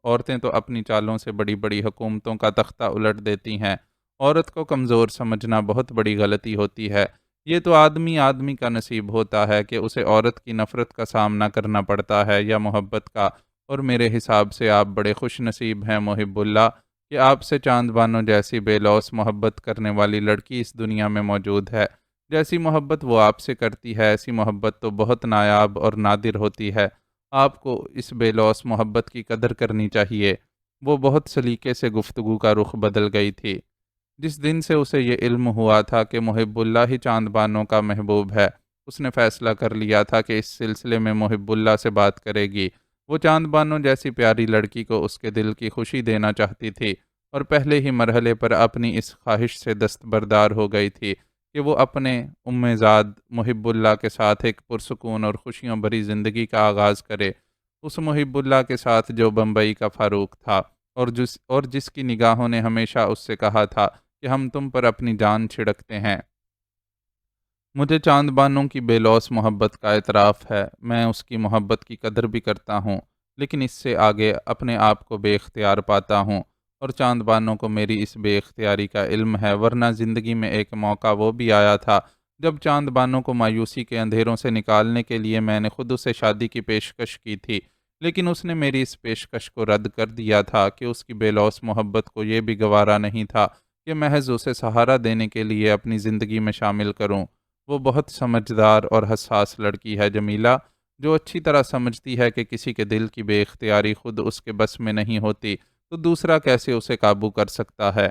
عورتیں تو اپنی چالوں سے بڑی بڑی حکومتوں کا تختہ الٹ دیتی ہیں۔ عورت کو کمزور سمجھنا بہت بڑی غلطی ہوتی ہے۔ یہ تو آدمی کا نصیب ہوتا ہے کہ اسے عورت کی نفرت کا سامنا کرنا پڑتا ہے یا محبت کا، اور میرے حساب سے آپ بڑے خوش نصیب ہیں محب اللہ کہ آپ سے چاند بانو جیسی بے لوث محبت کرنے والی لڑکی اس دنیا میں موجود ہے۔ جیسی محبت وہ آپ سے کرتی ہے، ایسی محبت تو بہت نایاب اور نادر ہوتی ہے۔ آپ کو اس بے لوث محبت کی قدر کرنی چاہیے۔ وہ بہت سلیقے سے گفتگو کا رخ بدل گئی تھی۔ جس دن سے اسے یہ علم ہوا تھا کہ محب اللہ ہی چاند بانو کا محبوب ہے، اس نے فیصلہ کر لیا تھا کہ اس سلسلے میں محب اللہ سے بات کرے گی۔ وہ چاند بانو جیسی پیاری لڑکی کو اس کے دل کی خوشی دینا چاہتی تھی، اور پہلے ہی مرحلے پر اپنی اس خواہش سے دستبردار ہو گئی تھی کہ وہ اپنے زاد محب اللہ کے ساتھ ایک پرسکون اور خوشیوں بھری زندگی کا آغاز کرے۔ اس محب اللہ کے ساتھ جو بمبئی کا فاروق تھا، اور جس کی نگاہوں نے ہمیشہ اس سے کہا تھا کہ ہم تم پر اپنی جان چھڑکتے ہیں۔ مجھے چاند بانوں کی بے لوث محبت کا اعتراف ہے۔ میں اس کی محبت کی قدر بھی کرتا ہوں، لیکن اس سے آگے اپنے آپ کو بے اختیار پاتا ہوں، اور چاند بانوں کو میری اس بے اختیاری کا علم ہے، ورنہ زندگی میں ایک موقع وہ بھی آیا تھا جب چاند بانوں کو مایوسی کے اندھیروں سے نکالنے کے لیے میں نے خود اسے شادی کی پیشکش کی تھی، لیکن اس نے میری اس پیشکش کو رد کر دیا تھا کہ اس کی بے لوث محبت کو یہ بھی گوارا نہیں تھا کہ محض اسے سہارا دینے کے لیے اپنی زندگی میں شامل کروں۔ وہ بہت سمجھدار اور حساس لڑکی ہے جمیلہ، جو اچھی طرح سمجھتی ہے کہ کسی کے دل کی بے اختیاری خود اس کے بس میں نہیں ہوتی تو دوسرا کیسے اسے قابو کر سکتا ہے۔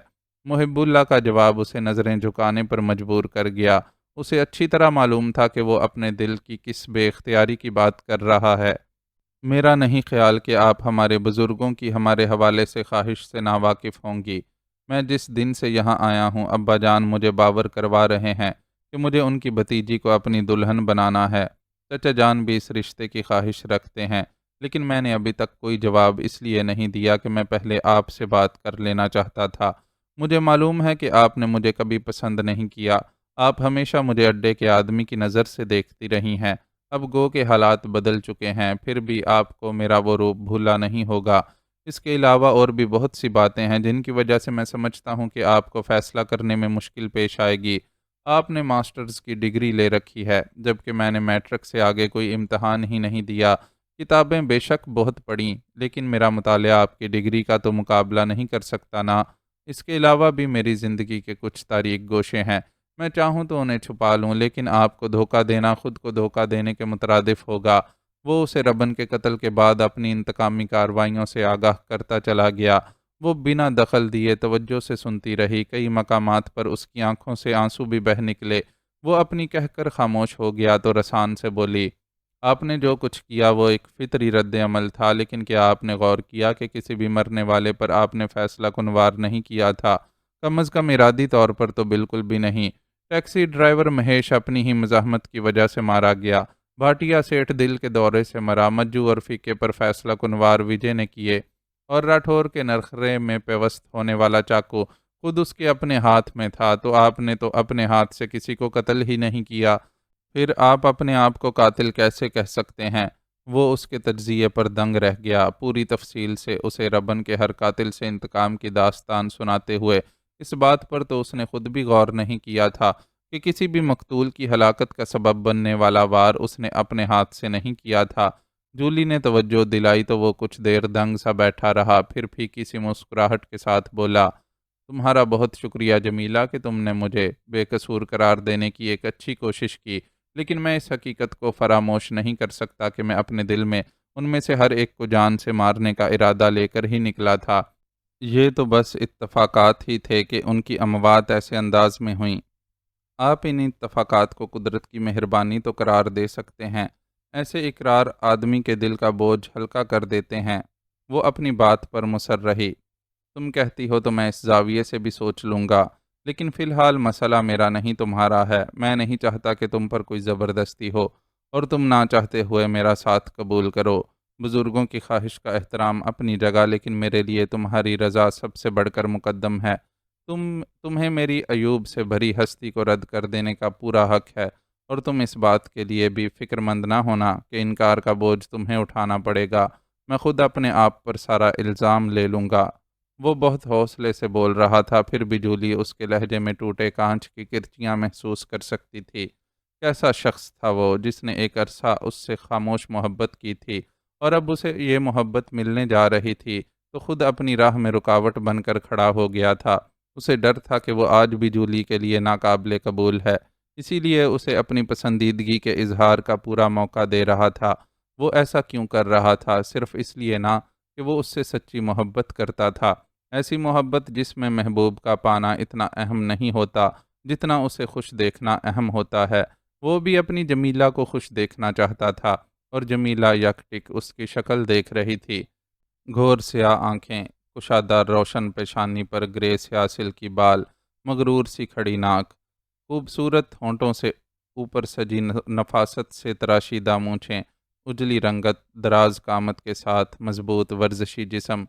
محب اللہ کا جواب اسے نظریں جھکانے پر مجبور کر گیا۔ اسے اچھی طرح معلوم تھا کہ وہ اپنے دل کی کس بے اختیاری کی بات کر رہا ہے۔ میرا نہیں خیال کہ آپ ہمارے بزرگوں کی ہمارے حوالے سے خواہش سے ناواقف ہوں گی۔ میں جس دن سے یہاں آیا ہوں، ابا جان مجھے باور کروا رہے ہیں کہ مجھے ان کی بھتیجی کو اپنی دلہن بنانا ہے۔ چچا جان بھی اس رشتے کی خواہش رکھتے ہیں، لیکن میں نے ابھی تک کوئی جواب اس لیے نہیں دیا کہ میں پہلے آپ سے بات کر لینا چاہتا تھا۔ مجھے معلوم ہے کہ آپ نے مجھے کبھی پسند نہیں کیا۔ آپ ہمیشہ مجھے اڈے کے آدمی کی نظر سے دیکھتی رہی ہیں۔ اب گو کے حالات بدل چکے ہیں، پھر بھی آپ کو میرا وہ روپ بھولا نہیں ہوگا۔ اس کے علاوہ اور بھی بہت سی باتیں ہیں جن کی وجہ سے میں سمجھتا ہوں کہ آپ کو فیصلہ کرنے میں مشکل پیش آئے گی۔ آپ نے ماسٹرز کی ڈگری لے رکھی ہے، جبکہ میں نے میٹرک سے آگے کوئی امتحان ہی نہیں دیا۔ کتابیں بے شک بہت پڑھیں، لیکن میرا مطالعہ آپ کی ڈگری کا تو مقابلہ نہیں کر سکتا نا۔ اس کے علاوہ بھی میری زندگی کے کچھ تاریک گوشے ہیں، میں چاہوں تو انہیں چھپا لوں، لیکن آپ کو دھوکہ دینا خود کو دھوکہ دینے کے مترادف ہوگا۔ وہ اسے ربن کے قتل کے بعد اپنی انتقامی کارروائیوں سے آگاہ کرتا چلا گیا۔ وہ بنا دخل دیے توجہ سے سنتی رہی۔ کئی مقامات پر اس کی آنکھوں سے آنسو بھی بہہ نکلے۔ وہ اپنی کہہ کر خاموش ہو گیا تو رسان سے بولی، آپ نے جو کچھ کیا وہ ایک فطری رد عمل تھا، لیکن کیا آپ نے غور کیا کہ کسی بھی مرنے والے پر آپ نے فیصلہ کنوار نہیں کیا تھا؟ کم از کم ارادی طور پر تو بالکل بھی نہیں۔ ٹیکسی ڈرائیور مہیش اپنی ہی مزاحمت کی وجہ سے مارا گیا، بھاٹیا سیٹھ دل کے دورے سے مرا، مجو اور فیکے پر فیصلہ کنوار وجے نے کیے، اور راٹھور کے نرخرے میں پیوست ہونے والا چاقو خود اس کے اپنے ہاتھ میں تھا، تو آپ نے تو اپنے ہاتھ سے کسی کو قتل ہی نہیں کیا، پھر آپ اپنے آپ کو قاتل کیسے کہہ سکتے ہیں؟ وہ اس کے تجزیے پر دنگ رہ گیا، پوری تفصیل سے اسے ربن کے ہر قاتل سے انتقام کی داستان سناتے ہوئے۔ اس بات پر تو اس نے خود بھی غور نہیں کیا تھا کہ کسی بھی مقتول کی ہلاکت کا سبب بننے والا وار اس نے اپنے ہاتھ سے نہیں کیا تھا۔ جولی نے توجہ دلائی تو وہ کچھ دیر دنگ سا بیٹھا رہا، پھر پھیکی سی مسکراہٹ کے ساتھ بولا، تمہارا بہت شکریہ جمیلہ کہ تم نے مجھے بے قصور قرار دینے کی ایک اچھی کوشش کی، لیکن میں اس حقیقت کو فراموش نہیں کر سکتا کہ میں اپنے دل میں ان میں سے ہر ایک کو جان سے مارنے کا ارادہ لے کر ہی نکلا تھا۔ یہ تو بس اتفاقات ہی تھے کہ ان کی اموات ایسے انداز میں ہوئیں۔ آپ ان اتفاقات کو قدرت کی مہربانی تو قرار دے سکتے ہیں، ایسے اقرار آدمی کے دل کا بوجھ ہلکا کر دیتے ہیں۔ وہ اپنی بات پر مصر رہی۔ تم کہتی ہو تو میں اس زاویے سے بھی سوچ لوں گا، لیکن فی الحال مسئلہ میرا نہیں تمہارا ہے۔ میں نہیں چاہتا کہ تم پر کوئی زبردستی ہو اور تم نہ چاہتے ہوئے میرا ساتھ قبول کرو۔ بزرگوں کی خواہش کا احترام اپنی جگہ، لیکن میرے لیے تمہاری رضا سب سے بڑھ کر مقدم ہے۔ تمہیں میری عیوب سے بھری ہستی کو رد کر دینے کا پورا حق ہے، اور تم اس بات کے لیے بھی فکر مند نہ ہونا کہ انکار کا بوجھ تمہیں اٹھانا پڑے گا۔ میں خود اپنے آپ پر سارا الزام لے لوں گا۔ وہ بہت حوصلے سے بول رہا تھا، پھر بھی جولی اس کے لہجے میں ٹوٹے کانچ کی کرچیاں محسوس کر سکتی تھی۔ کیسا شخص تھا وہ جس نے ایک عرصہ اس سے خاموش محبت کی تھی، اور اب اسے یہ محبت ملنے جا رہی تھی تو خود اپنی راہ میں رکاوٹ بن کر کھڑا ہو گیا تھا۔ اسے ڈر تھا کہ وہ آج بھی جولی کے لیے ناقابل قبول ہے، اسی لیے اسے اپنی پسندیدگی کے اظہار کا پورا موقع دے رہا تھا۔ وہ ایسا کیوں کر رہا تھا؟ صرف اس لیے نہ کہ وہ اس سے سچی محبت کرتا تھا، ایسی محبت جس میں محبوب کا پانا اتنا اہم نہیں ہوتا جتنا اسے خوش دیکھنا اہم ہوتا ہے۔ وہ بھی اپنی جمیلہ کو خوش دیکھنا چاہتا تھا، اور جمیلہ یک ٹک اس کی شکل دیکھ رہی تھی۔ گھور سیاہ آنکھیں، کشادہ روشن پیشانی پر گرے سیاہ سلکی بال، مغرور سی کھڑی ناک، خوبصورت ہونٹوں سے اوپر سجی نفاست سے تراشیدہ مونچھیں، اجلی رنگت، دراز قامت کے ساتھ مضبوط ورزشی جسم۔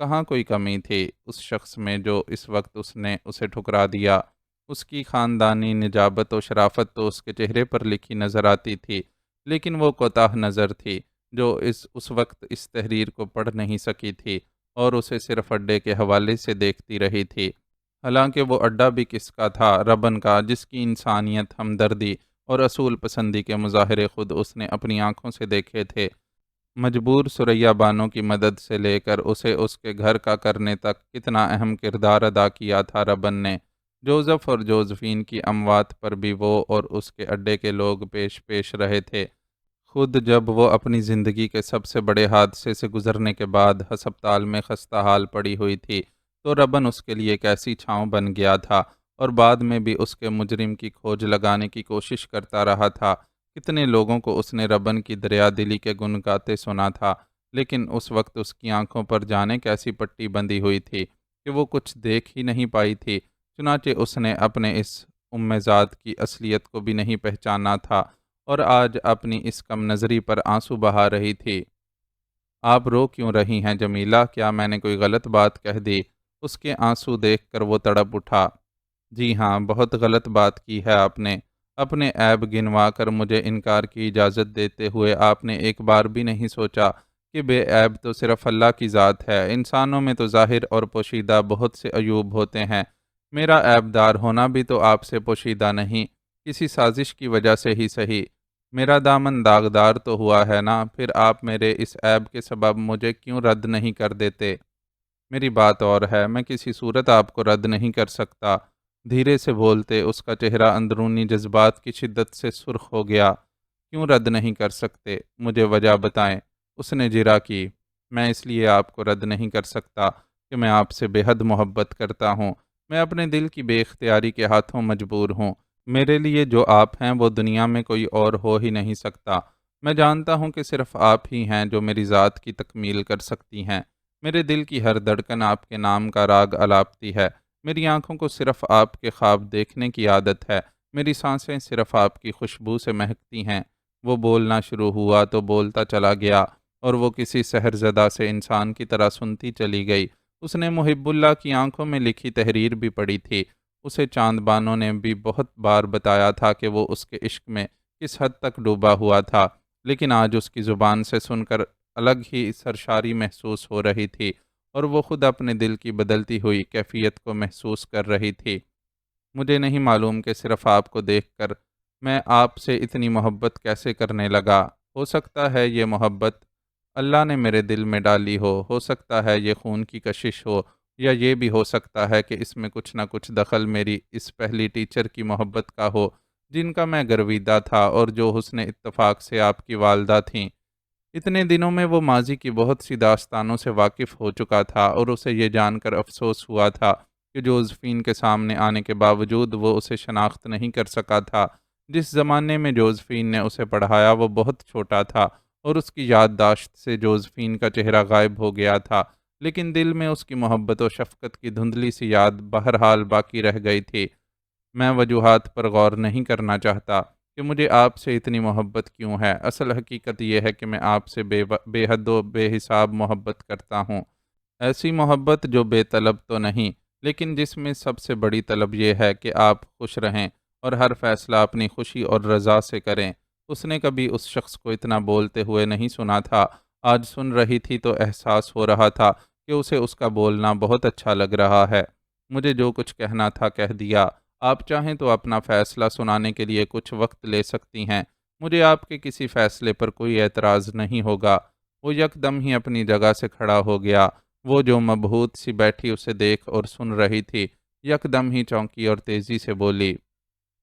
کہاں کوئی کمی تھی اس شخص میں جو اس وقت اس نے اسے ٹھکرا دیا؟ اس کی خاندانی نجابت و شرافت تو اس کے چہرے پر لکھی نظر آتی تھی، لیکن وہ کوتاہ نظر تھی جو اس وقت اس تحریر کو پڑھ نہیں سکی تھی، اور اسے صرف اڈے کے حوالے سے دیکھتی رہی تھی۔ حالانکہ وہ اڈا بھی کس کا تھا؟ ربن کا، جس کی انسانیت، ہمدردی اور اصول پسندی کے مظاہرے خود اس نے اپنی آنکھوں سے دیکھے تھے۔ مجبور سریا بانو کی مدد سے لے کر اسے اس کے گھر کا کرنے تک کتنا اہم کردار ادا کیا تھا ربن نے۔ جوزف اور جوزفین کی اموات پر بھی وہ اور اس کے اڈے کے لوگ پیش رہے تھے۔ خود جب وہ اپنی زندگی کے سب سے بڑے حادثے سے گزرنے کے بعد ہسپتال میں خستہ حال پڑی ہوئی تھی، تو ربن اس کے لیے کیسی چھاؤں بن گیا تھا، اور بعد میں بھی اس کے مجرم کی کھوج لگانے کی کوشش کرتا رہا تھا۔ کتنے لوگوں کو اس نے ربن کی دریا دلی کے گن گاتے سنا تھا، لیکن اس وقت اس کی آنکھوں پر جانے کیسی پٹی بندھی ہوئی تھی کہ وہ کچھ دیکھ ہی نہیں پائی تھی۔ چنانچہ اس نے اپنے اس ذات کی اصلیت کو بھی نہیں پہچانا تھا، اور آج اپنی اس کم نظری پر آنسو بہا رہی تھی۔ آپ رو کیوں رہی ہیں جمیلہ؟ کیا میں نے کوئی غلط بات کہہ دی؟ اس کے آنسو دیکھ کر وہ تڑپ اٹھا۔ جی ہاں، بہت غلط بات کی ہے آپ نے۔ اپنے عیب گنوا کر مجھے انکار کی اجازت دیتے ہوئے آپ نے ایک بار بھی نہیں سوچا کہ بے عیب تو صرف اللہ کی ذات ہے۔ انسانوں میں تو ظاہر اور پوشیدہ بہت سے عیوب ہوتے ہیں، میرا عیب دار ہونا بھی تو آپ سے پوشیدہ نہیں، کسی سازش کی وجہ سے ہی صحیح۔ میرا دامن داغدار تو ہوا ہے نا، پھر آپ میرے اس عیب کے سبب مجھے کیوں رد نہیں کر دیتے؟ میری بات اور ہے، میں کسی صورت آپ کو رد نہیں کر سکتا۔ دھیرے سے بولتے اس کا چہرہ اندرونی جذبات کی شدت سے سرخ ہو گیا۔ کیوں رد نہیں کر سکتے؟ مجھے وجہ بتائیں۔ اس نے جرا کی۔ میں اس لیے آپ کو رد نہیں کر سکتا کہ میں آپ سے بے حد محبت کرتا ہوں۔ میں اپنے دل کی بے اختیاری کے ہاتھوں مجبور ہوں۔ میرے لیے جو آپ ہیں وہ دنیا میں کوئی اور ہو ہی نہیں سکتا۔ میں جانتا ہوں کہ صرف آپ ہی ہیں جو میری ذات کی تکمیل کر سکتی ہیں۔ میرے دل کی ہر دھڑکن آپ کے نام کا راگ الاپتی ہے۔ میری آنکھوں کو صرف آپ کے خواب دیکھنے کی عادت ہے۔ میری سانسیں صرف آپ کی خوشبو سے مہکتی ہیں۔ وہ بولنا شروع ہوا تو بولتا چلا گیا، اور وہ کسی سحر زدہ سے انسان کی طرح سنتی چلی گئی۔ اس نے محب اللہ کی آنکھوں میں لکھی تحریر بھی پڑھی تھی۔ اسے چاند بانو نے بھی بہت بار بتایا تھا کہ وہ اس کے عشق میں کس حد تک ڈوبا ہوا تھا، لیکن آج اس کی زبان سے سن کر الگ ہی سرشاری محسوس ہو رہی تھی، اور وہ خود اپنے دل کی بدلتی ہوئی کیفیت کو محسوس کر رہی تھی۔ مجھے نہیں معلوم کہ صرف آپ کو دیکھ کر میں آپ سے اتنی محبت کیسے کرنے لگا۔ ہو سکتا ہے یہ محبت اللہ نے میرے دل میں ڈالی ہو سکتا ہے یہ خون کی کشش ہو، یا یہ بھی ہو سکتا ہے کہ اس میں کچھ نہ کچھ دخل میری اس پہلی ٹیچر کی محبت کا ہو، جن کا میں گرویدہ تھا اور جو حسن اتفاق سے آپ کی والدہ تھیں۔ اتنے دنوں میں وہ ماضی کی بہت سی داستانوں سے واقف ہو چکا تھا، اور اسے یہ جان کر افسوس ہوا تھا کہ جوزفین کے سامنے آنے کے باوجود وہ اسے شناخت نہیں کر سکا تھا۔ جس زمانے میں جوزفین نے اسے پڑھایا وہ بہت چھوٹا تھا، اور اس کی یادداشت سے جوزفین کا چہرہ غائب ہو گیا تھا، لیکن دل میں اس کی محبت و شفقت کی دھندلی سی یاد بہرحال باقی رہ گئی تھی۔ میں وجوہات پر غور نہیں کرنا چاہتا کہ مجھے آپ سے اتنی محبت کیوں ہے۔ اصل حقیقت یہ ہے کہ میں آپ سے بے حد و بے حساب محبت کرتا ہوں۔ ایسی محبت جو بے طلب تو نہیں، لیکن جس میں سب سے بڑی طلب یہ ہے کہ آپ خوش رہیں اور ہر فیصلہ اپنی خوشی اور رضا سے کریں۔ اس نے کبھی اس شخص کو اتنا بولتے ہوئے نہیں سنا تھا۔ آج سن رہی تھی تو احساس ہو رہا تھا کہ اسے اس کا بولنا بہت اچھا لگ رہا ہے۔ مجھے جو کچھ کہنا تھا کہہ دیا۔ آپ چاہیں تو اپنا فیصلہ سنانے کے لیے کچھ وقت لے سکتی ہیں۔ مجھے آپ کے کسی فیصلے پر کوئی اعتراض نہیں ہوگا۔ وہ یکدم ہی اپنی جگہ سے کھڑا ہو گیا۔ وہ جو مبہوت سی بیٹھی اسے دیکھ اور سن رہی تھی، یکدم ہی چونکی اور تیزی سے بولی،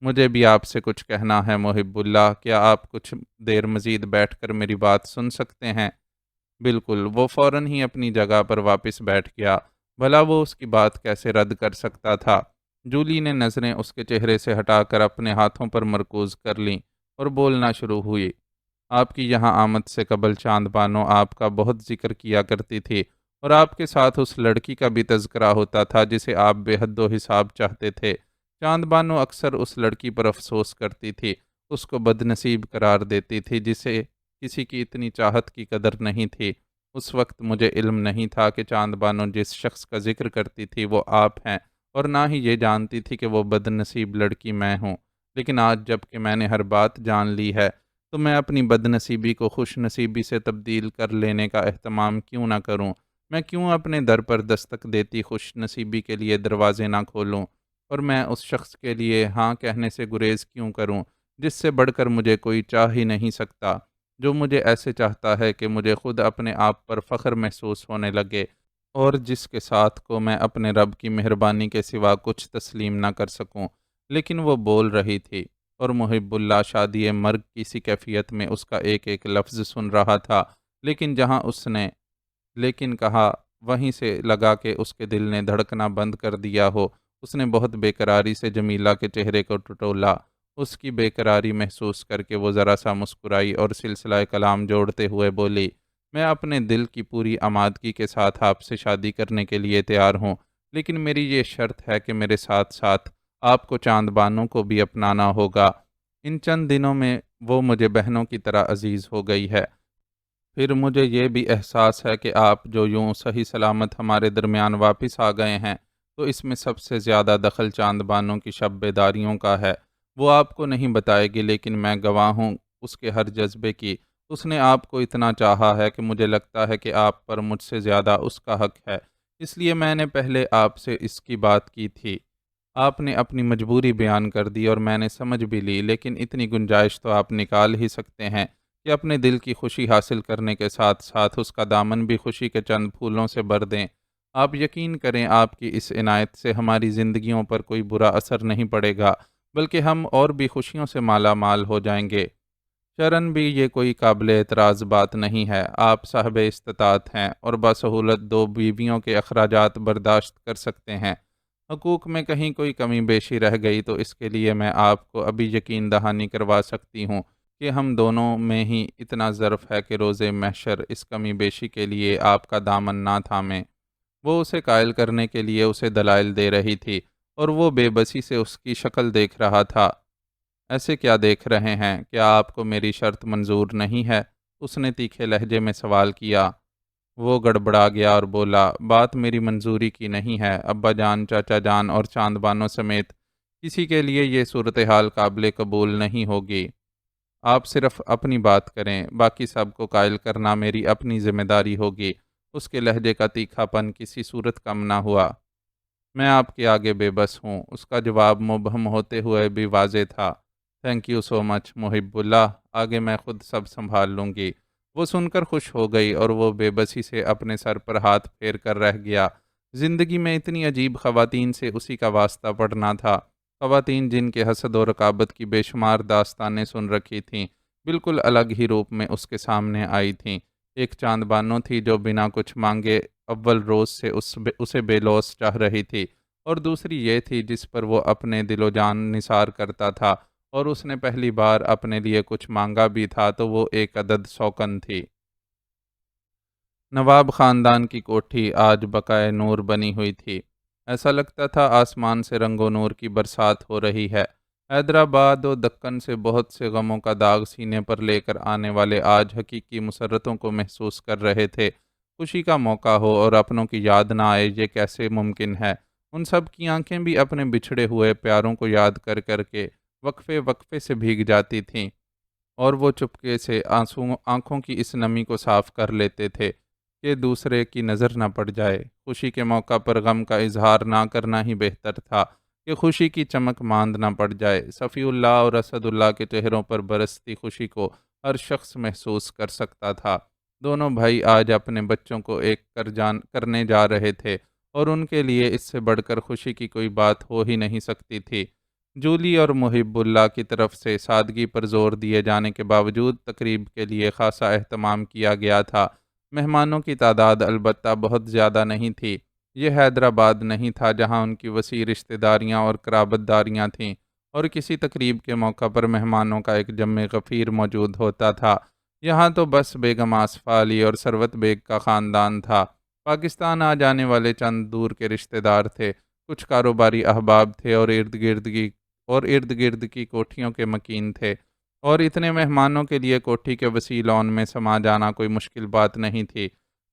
مجھے بھی آپ سے کچھ کہنا ہے محب اللہ، کیا آپ کچھ دیر مزید بیٹھ کر میری بات سن سکتے ہیں؟ بالکل۔ وہ فوراً ہی اپنی جگہ پر واپس بیٹھ گیا۔ بھلا وہ اس کی بات کیسے رد کر سکتا تھا؟ جولی نے نظریں اس کے چہرے سے ہٹا کر اپنے ہاتھوں پر مرکوز کر لیں اور بولنا شروع ہوئی۔ آپ کی یہاں آمد سے قبل چاند بانو آپ کا بہت ذکر کیا کرتی تھی، اور آپ کے ساتھ اس لڑکی کا بھی تذکرہ ہوتا تھا جسے آپ بے حد و حساب چاہتے تھے۔ چاند بانو اکثر اس لڑکی پر افسوس کرتی تھی، اس کو بد نصیب قرار دیتی تھی جسے کسی کی اتنی چاہت کی قدر نہیں تھی۔ اس وقت مجھے علم نہیں تھا کہ چاند بانو جس شخص کا ذکر کرتی تھی وہ آپ ہیں، اور نہ ہی یہ جانتی تھی کہ وہ بد نصیب لڑکی میں ہوں۔ لیکن آج جب کہ میں نے ہر بات جان لی ہے، تو میں اپنی بد نصیبی کو خوش نصیبی سے تبدیل کر لینے کا اہتمام کیوں نہ کروں؟ میں کیوں اپنے در پر دستک دیتی خوش نصیبی کے لیے دروازے نہ کھولوں؟ اور میں اس شخص کے لیے ہاں کہنے سے گریز کیوں کروں جس سے بڑھ کر مجھے کوئی چاہ ہی نہیں سکتا، جو مجھے ایسے چاہتا ہے کہ مجھے خود اپنے آپ پر فخر محسوس ہونے لگے، اور جس کے ساتھ کو میں اپنے رب کی مہربانی کے سوا کچھ تسلیم نہ کر سکوں؟ لیکن وہ بول رہی تھی، اور محب اللہ شادی مرگ کی سی کیفیت میں اس کا ایک ایک لفظ سن رہا تھا، لیکن جہاں اس نے لیکن کہا وہیں سے لگا کہ اس کے دل نے دھڑکنا بند کر دیا ہو۔ اس نے بہت بے قراری سے جمیلہ کے چہرے کو ٹٹولا۔ اس کی بے قراری محسوس کر کے وہ ذرا سا مسکرائی اور سلسلہ کلام جوڑتے ہوئے بولی، میں اپنے دل کی پوری آمادگی کے ساتھ آپ سے شادی کرنے کے لیے تیار ہوں، لیکن میری یہ شرط ہے کہ میرے ساتھ ساتھ آپ کو چاند بانو کو بھی اپنانا ہوگا۔ ان چند دنوں میں وہ مجھے بہنوں کی طرح عزیز ہو گئی ہے۔ پھر مجھے یہ بھی احساس ہے کہ آپ جو یوں صحیح سلامت ہمارے درمیان واپس آ گئے ہیں، تو اس میں سب سے زیادہ دخل چاند بانوں کی شب بیداریوں کا ہے۔ وہ آپ کو نہیں بتائے گی، لیکن میں گواہ ہوں اس کے ہر جذبے کی۔ اس نے آپ کو اتنا چاہا ہے کہ مجھے لگتا ہے کہ آپ پر مجھ سے زیادہ اس کا حق ہے، اس لیے میں نے پہلے آپ سے اس کی بات کی تھی۔ آپ نے اپنی مجبوری بیان کر دی اور میں نے سمجھ بھی لی، لیکن اتنی گنجائش تو آپ نکال ہی سکتے ہیں کہ اپنے دل کی خوشی حاصل کرنے کے ساتھ ساتھ اس کا دامن بھی خوشی کے چند پھولوں سے بھر دیں۔ آپ یقین کریں آپ کی اس عنایت سے ہماری زندگیوں پر کوئی برا اثر نہیں پڑے گا، بلکہ ہم اور بھی خوشیوں سے مالا مال ہو جائیں گے۔ شرن بھی یہ کوئی قابل اعتراض بات نہیں ہے۔ آپ صاحب استطاعت ہیں اور بسہولت دو بیویوں کے اخراجات برداشت کر سکتے ہیں۔ حقوق میں کہیں کوئی کمی بیشی رہ گئی تو اس کے لیے میں آپ کو ابھی یقین دہانی کروا سکتی ہوں کہ ہم دونوں میں ہی اتنا ظرف ہے کہ روز محشر اس کمی بیشی کے لیے آپ کا دامن نہ تھامیں۔ وہ اسے قائل کرنے کے لیے اسے دلائل دے رہی تھی اور وہ بے بسی سے اس کی شکل دیکھ رہا تھا۔ ایسے کیا دیکھ رہے ہیں؟ کیا آپ کو میری شرط منظور نہیں ہے؟ اس نے تیکھے لہجے میں سوال کیا۔ وہ گڑبڑا گیا اور بولا، بات میری منظوری کی نہیں ہے ابا جان، چاچا جان اور چاند بانو سمیت کسی کے لیے یہ صورتحال قابل قبول نہیں ہوگی۔ آپ صرف اپنی بات کریں، باقی سب کو قائل کرنا میری اپنی ذمہ داری ہوگی۔ اس کے لہجے کا تیکھا پن کسی صورت کم نہ ہوا۔ میں آپ کے آگے بے بس ہوں۔ اس کا جواب مبہم ہوتے ہوئے بھی واضح تھا۔ تھینک یو سو مچ محب اللہ، آگے میں خود سب سنبھال لوں گی۔ وہ سن کر خوش ہو گئی اور وہ بے بسی سے اپنے سر پر ہاتھ پھیر کر رہ گیا۔ زندگی میں اتنی عجیب خواتین سے اسی کا واسطہ پڑنا تھا، خواتین جن کے حسد و رقابت کی بے شمار داستانیں سن رکھی تھیں، بالکل الگ ہی روپ میں اس کے سامنے آئی تھیں۔ ایک چاند بانو تھی جو بنا کچھ مانگے اول روز سے اسے بے لوث چاہ رہی تھی، اور دوسری یہ تھی جس پر وہ اپنے دل و جان نثار کرتا تھا، اور اس نے پہلی بار اپنے لیے کچھ مانگا بھی تھا تو وہ ایک عدد سوکن تھی۔ نواب خاندان کی کوٹھی آج بقائے نور بنی ہوئی تھی۔ ایسا لگتا تھا آسمان سے رنگ و نور کی برسات ہو رہی ہے۔ حیدرآباد و دکن سے بہت سے غموں کا داغ سینے پر لے کر آنے والے آج حقیقی مسرتوں کو محسوس کر رہے تھے۔ خوشی کا موقع ہو اور اپنوں کی یاد نہ آئے، یہ کیسے ممکن ہے؟ ان سب کی آنکھیں بھی اپنے بچھڑے ہوئے پیاروں کو یاد کر کر کے وقفے وقفے سے بھیگ جاتی تھیں، اور وہ چپکے سے آنکھوں کی اس نمی کو صاف کر لیتے تھے کہ دوسرے کی نظر نہ پڑ جائے۔ خوشی کے موقع پر غم کا اظہار نہ کرنا ہی بہتر تھا کہ خوشی کی چمک ماند نہ پڑ جائے۔ صفی اللہ اور اسد اللہ کے چہروں پر برستی خوشی کو ہر شخص محسوس کر سکتا تھا۔ دونوں بھائی آج اپنے بچوں کو ایک کرنے جا رہے تھے، اور ان کے لیے اس سے بڑھ کر خوشی کی کوئی بات ہو ہی نہیں سکتی تھی۔ جولی اور محب اللہ کی طرف سے سادگی پر زور دیے جانے کے باوجود تقریب کے لیے خاصا اہتمام کیا گیا تھا۔ مہمانوں کی تعداد البتہ بہت زیادہ نہیں تھی۔ یہ حیدرآباد نہیں تھا جہاں ان کی وسیع رشتہ داریاں اور قرابت داریاں تھیں، اور کسی تقریب کے موقع پر مہمانوں کا ایک جم غفیر موجود ہوتا تھا۔ یہاں تو بس بیگم آصفہ علی اور ثروت بیگ کا خاندان تھا۔ پاکستان آ جانے والے چند دور کے رشتہ دار تھے، کچھ کاروباری احباب تھے، اور ارد گرد کی کوٹھیوں کے مکین تھے، اور اتنے مہمانوں کے لیے کوٹھی کے وسیع لان میں سما جانا کوئی مشکل بات نہیں تھی۔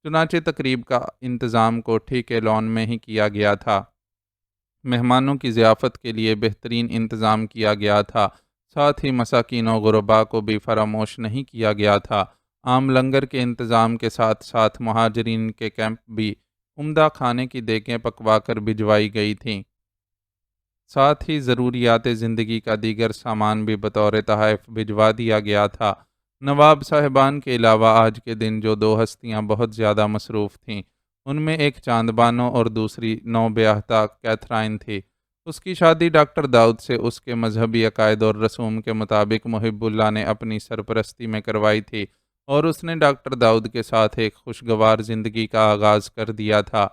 چنانچہ تقریب کا انتظام کوٹھی کے لان میں ہی کیا گیا تھا۔ مہمانوں کی ضیافت کے لیے بہترین انتظام کیا گیا تھا، ساتھ ہی مساکین و غربا کو بھی فراموش نہیں کیا گیا تھا۔ عام لنگر کے انتظام کے ساتھ ساتھ مہاجرین کے کیمپ بھی عمدہ کھانے کی دیگیں پکوا کر بھجوائی گئی تھیں۔ ساتھ ہی ضروریات زندگی کا دیگر سامان بھی بطور تحائف بھجوا دیا گیا تھا۔ نواب صاحبان کے علاوہ آج کے دن جو دو ہستیاں بہت زیادہ مصروف تھیں، ان میں ایک چاند بانو اور دوسری نو بیاہتا کیتھرائن تھی۔ اس کی شادی ڈاکٹر داؤد سے اس کے مذہبی عقائد اور رسوم کے مطابق محب اللہ نے اپنی سرپرستی میں کروائی تھی، اور اس نے ڈاکٹر داؤد کے ساتھ ایک خوشگوار زندگی کا آغاز کر دیا تھا۔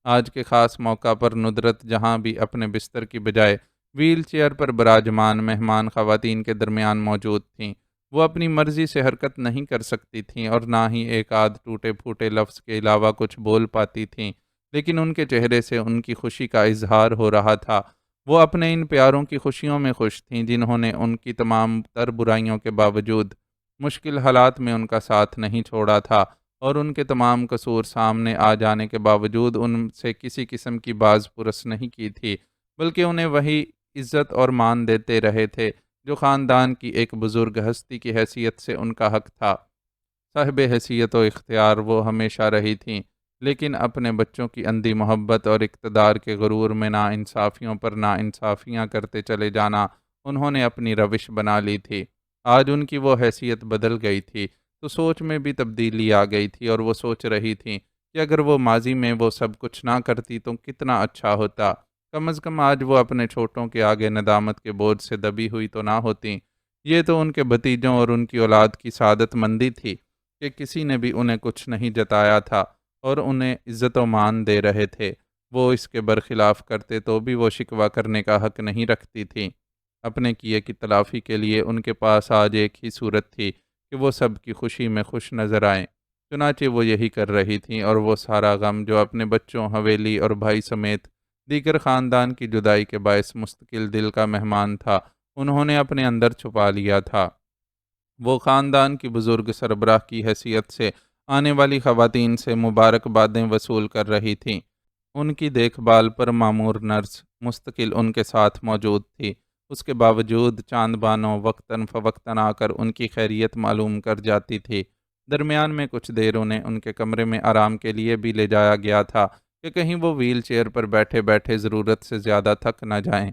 آج کے خاص موقع پر ندرت جہاں بھی اپنے بستر کی بجائے ویل چیئر پر براجمان مہمان خواتین کے درمیان موجود تھیں۔ وہ اپنی مرضی سے حرکت نہیں کر سکتی تھیں اور نہ ہی ایک آدھ ٹوٹے پھوٹے لفظ کے علاوہ کچھ بول پاتی تھیں، لیکن ان کے چہرے سے ان کی خوشی کا اظہار ہو رہا تھا۔ وہ اپنے ان پیاروں کی خوشیوں میں خوش تھیں جنہوں نے ان کی تمام تر برائیوں کے باوجود مشکل حالات میں ان کا ساتھ نہیں چھوڑا تھا، اور ان کے تمام قصور سامنے آ جانے کے باوجود ان سے کسی قسم کی باز پرس نہیں کی تھی، بلکہ انہیں وہی عزت اور مان دیتے رہے تھے جو خاندان کی ایک بزرگ ہستی کی حیثیت سے ان کا حق تھا۔ صاحب حیثیت و اختیار وہ ہمیشہ رہی تھیں، لیکن اپنے بچوں کی اندھی محبت اور اقتدار کے غرور میں ناانصافیوں پر ناانصافیاں کرتے چلے جانا انہوں نے اپنی روش بنا لی تھی۔ آج ان کی وہ حیثیت بدل گئی تھی، تو سوچ میں بھی تبدیلی آ گئی تھی، اور وہ سوچ رہی تھیں کہ اگر وہ ماضی میں وہ سب کچھ نہ کرتی تو کتنا اچھا ہوتا۔ کم از کم آج وہ اپنے چھوٹوں کے آگے ندامت کے بوجھ سے دبی ہوئی تو نہ ہوتیں۔ یہ تو ان کے بھتیجوں اور ان کی اولاد کی سعادت مندی تھی کہ کسی نے بھی انہیں کچھ نہیں جتایا تھا اور انہیں عزت و مان دے رہے تھے۔ وہ اس کے برخلاف کرتے تو بھی وہ شکوہ کرنے کا حق نہیں رکھتی تھیں۔ اپنے کیے کی تلافی کے لیے ان کے پاس آج ایک ہی صورت تھی کہ وہ سب کی خوشی میں خوش نظر آئیں۔ چنانچہ وہ یہی کر رہی تھیں، اور وہ سارا غم جو اپنے بچوں، حویلی اور بھائی سمیت دیگر خاندان کی جدائی کے باعث مستقل دل کا مہمان تھا، انہوں نے اپنے اندر چھپا لیا تھا۔ وہ خاندان کی بزرگ سربراہ کی حیثیت سے آنے والی خواتین سے مبارکبادیں وصول کر رہی تھیں۔ ان کی دیکھ بھال پر مامور نرس مستقل ان کے ساتھ موجود تھی۔ اس کے باوجود چاند بانو وقتاً فوقتاً آ کر ان کی خیریت معلوم کر جاتی تھی۔ درمیان میں کچھ دیر انہیں ان کے کمرے میں آرام کے لیے بھی لے جایا گیا تھا کہ کہیں وہ ویل چیئر پر بیٹھے بیٹھے ضرورت سے زیادہ تھک نہ جائیں۔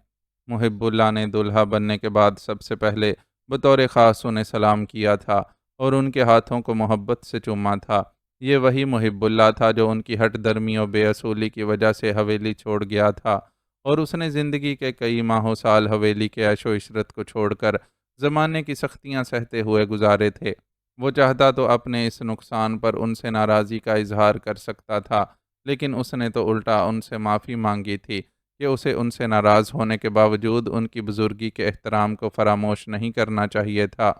محب اللہ نے دلہا بننے کے بعد سب سے پہلے بطور خاص انہیں سلام کیا تھا اور ان کے ہاتھوں کو محبت سے چوما تھا۔ یہ وہی محب اللہ تھا جو ان کی ہٹ درمی اور بے اصولی کی وجہ سے حویلی چھوڑ گیا تھا، اور اس نے زندگی کے کئی ماہ و سال حویلی کے عیش و عشرت کو چھوڑ کر زمانے کی سختیاں سہتے ہوئے گزارے تھے۔ وہ چاہتا تو اپنے اس نقصان پر ان سے ناراضی کا اظہار کر سکتا تھا، لیکن اس نے تو الٹا ان سے معافی مانگی تھی کہ اسے ان سے ناراض ہونے کے باوجود ان کی بزرگی کے احترام کو فراموش نہیں کرنا چاہیے تھا،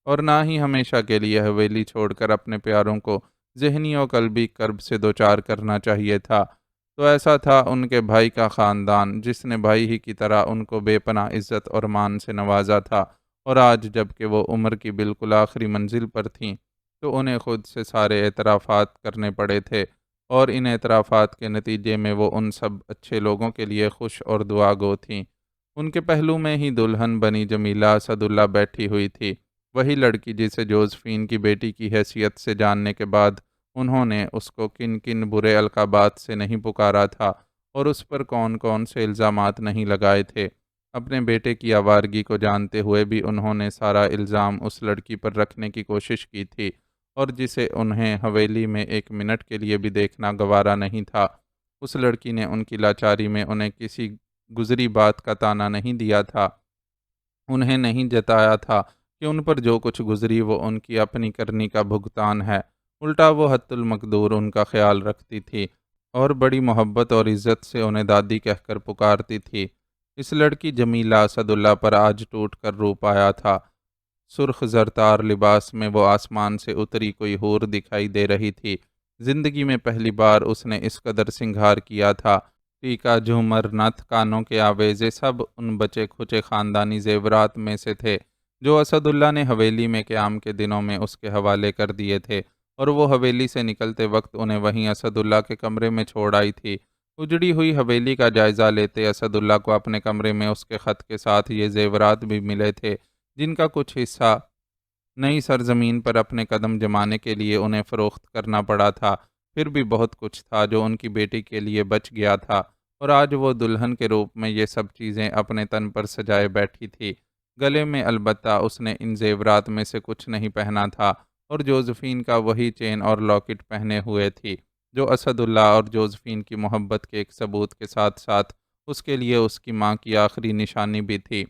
اور نہ ہی ہمیشہ کے لیے حویلی چھوڑ کر اپنے پیاروں کو ذہنی و قلبی کرب سے دوچار کرنا چاہیے تھا۔ تو ایسا تھا ان کے بھائی کا خاندان، جس نے بھائی ہی کی طرح ان کو بے پناہ عزت اور مان سے نوازا تھا، اور آج جب کہ وہ عمر کی بالکل آخری منزل پر تھیں تو انہیں خود سے سارے اعترافات کرنے پڑے تھے، اور ان اعترافات کے نتیجے میں وہ ان سب اچھے لوگوں کے لیے خوش اور دعا گو تھیں۔ ان کے پہلو میں ہی دلہن بنی جمیلہ اسداللہ بیٹھی ہوئی تھی، وہی لڑکی جسے جوزفین کی بیٹی کی حیثیت سے جاننے کے بعد انہوں نے اس کو کن کن برے القابات سے نہیں پکارا تھا اور اس پر کون کون سے الزامات نہیں لگائے تھے۔ اپنے بیٹے کی آوارگی کو جانتے ہوئے بھی انہوں نے سارا الزام اس لڑکی پر رکھنے کی کوشش کی تھی، اور جسے انہیں حویلی میں ایک منٹ کے لیے بھی دیکھنا گوارا نہیں تھا۔ اس لڑکی نے ان کی لاچاری میں انہیں کسی گزری بات کا طعنہ نہیں دیا تھا، انہیں نہیں جتایا تھا کہ ان پر جو کچھ گزری وہ ان کی اپنی کرنی کا بھگتان ہے، الٹا وہ حت المقدور ان کا خیال رکھتی تھی اور بڑی محبت اور عزت سے انہیں دادی کہہ کر پکارتی تھی۔ اس لڑکی جمیلہ اسداللہ پر آج ٹوٹ کر روپ آیا تھا۔ سرخ زرتار لباس میں وہ آسمان سے اتری کوئی حور دکھائی دے رہی تھی۔ زندگی میں پہلی بار اس نے اس قدر سنگھار کیا تھا۔ ٹیکا، جھومر، نتھ، کانوں کے آویزے سب ان بچے کھچے خاندانی زیورات میں سے تھے جو اسداللہ نے حویلی میں قیام کے دنوں میں اس کے حوالے کر دیے تھے، اور وہ حویلی سے نکلتے وقت انہیں وہیں اسداللہ کے کمرے میں چھوڑ آئی تھی۔ اجڑی ہوئی حویلی کا جائزہ لیتے اسداللہ کو اپنے کمرے میں اس کے خط کے ساتھ یہ زیورات بھی ملے تھے، جن کا کچھ حصہ نئی سرزمین پر اپنے قدم جمانے کے لیے انہیں فروخت کرنا پڑا تھا۔ پھر بھی بہت کچھ تھا جو ان کی بیٹی کے لیے بچ گیا تھا، اور آج وہ دلہن کے روپ میں یہ سب چیزیں اپنے تن پر سجائے بیٹھی تھی۔ گلے میں البتہ اس نے ان زیورات میں سے کچھ نہیں پہنا تھا، اور جوزفین کا وہی چین اور لاکٹ پہنے ہوئے تھی جو اسداللہ اور جوزفین کی محبت کے ایک ثبوت کے ساتھ ساتھ اس کے لیے اس کی ماں کی آخری نشانی بھی تھی۔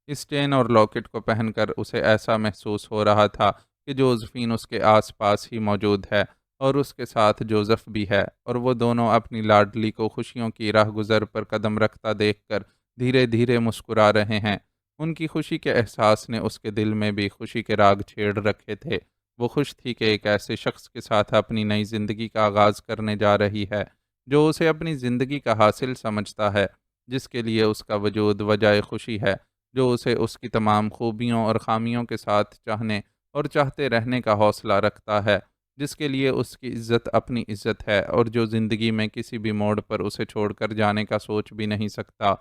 اس چین اور لاکٹ کو پہن کر اسے ایسا محسوس ہو رہا تھا کہ جوزفین اس کے آس پاس ہی موجود ہے، اور اس کے ساتھ جوزف بھی ہے، اور وہ دونوں اپنی لاڈلی کو خوشیوں کی راہ گزر پر قدم رکھتا دیکھ کر دھیرے دھیرے مسکرا رہے ہیں۔ ان کی خوشی کے احساس نے اس کے دل میں بھی خوشی کے راگ چھیڑ رکھے تھے۔ وہ خوش تھی کہ ایک ایسے شخص کے ساتھ اپنی نئی زندگی کا آغاز کرنے جا رہی ہے جو اسے اپنی زندگی کا حاصل سمجھتا ہے، جس کے لیے اس کا وجود وجہ خوشی ہے، جو اسے اس کی تمام خوبیوں اور خامیوں کے ساتھ چاہنے اور چاہتے رہنے کا حوصلہ رکھتا ہے، جس کے لیے اس کی عزت اپنی عزت ہے، اور جو زندگی میں کسی بھی موڑ پر اسے چھوڑ کر جانے کا سوچ بھی نہیں سکتا۔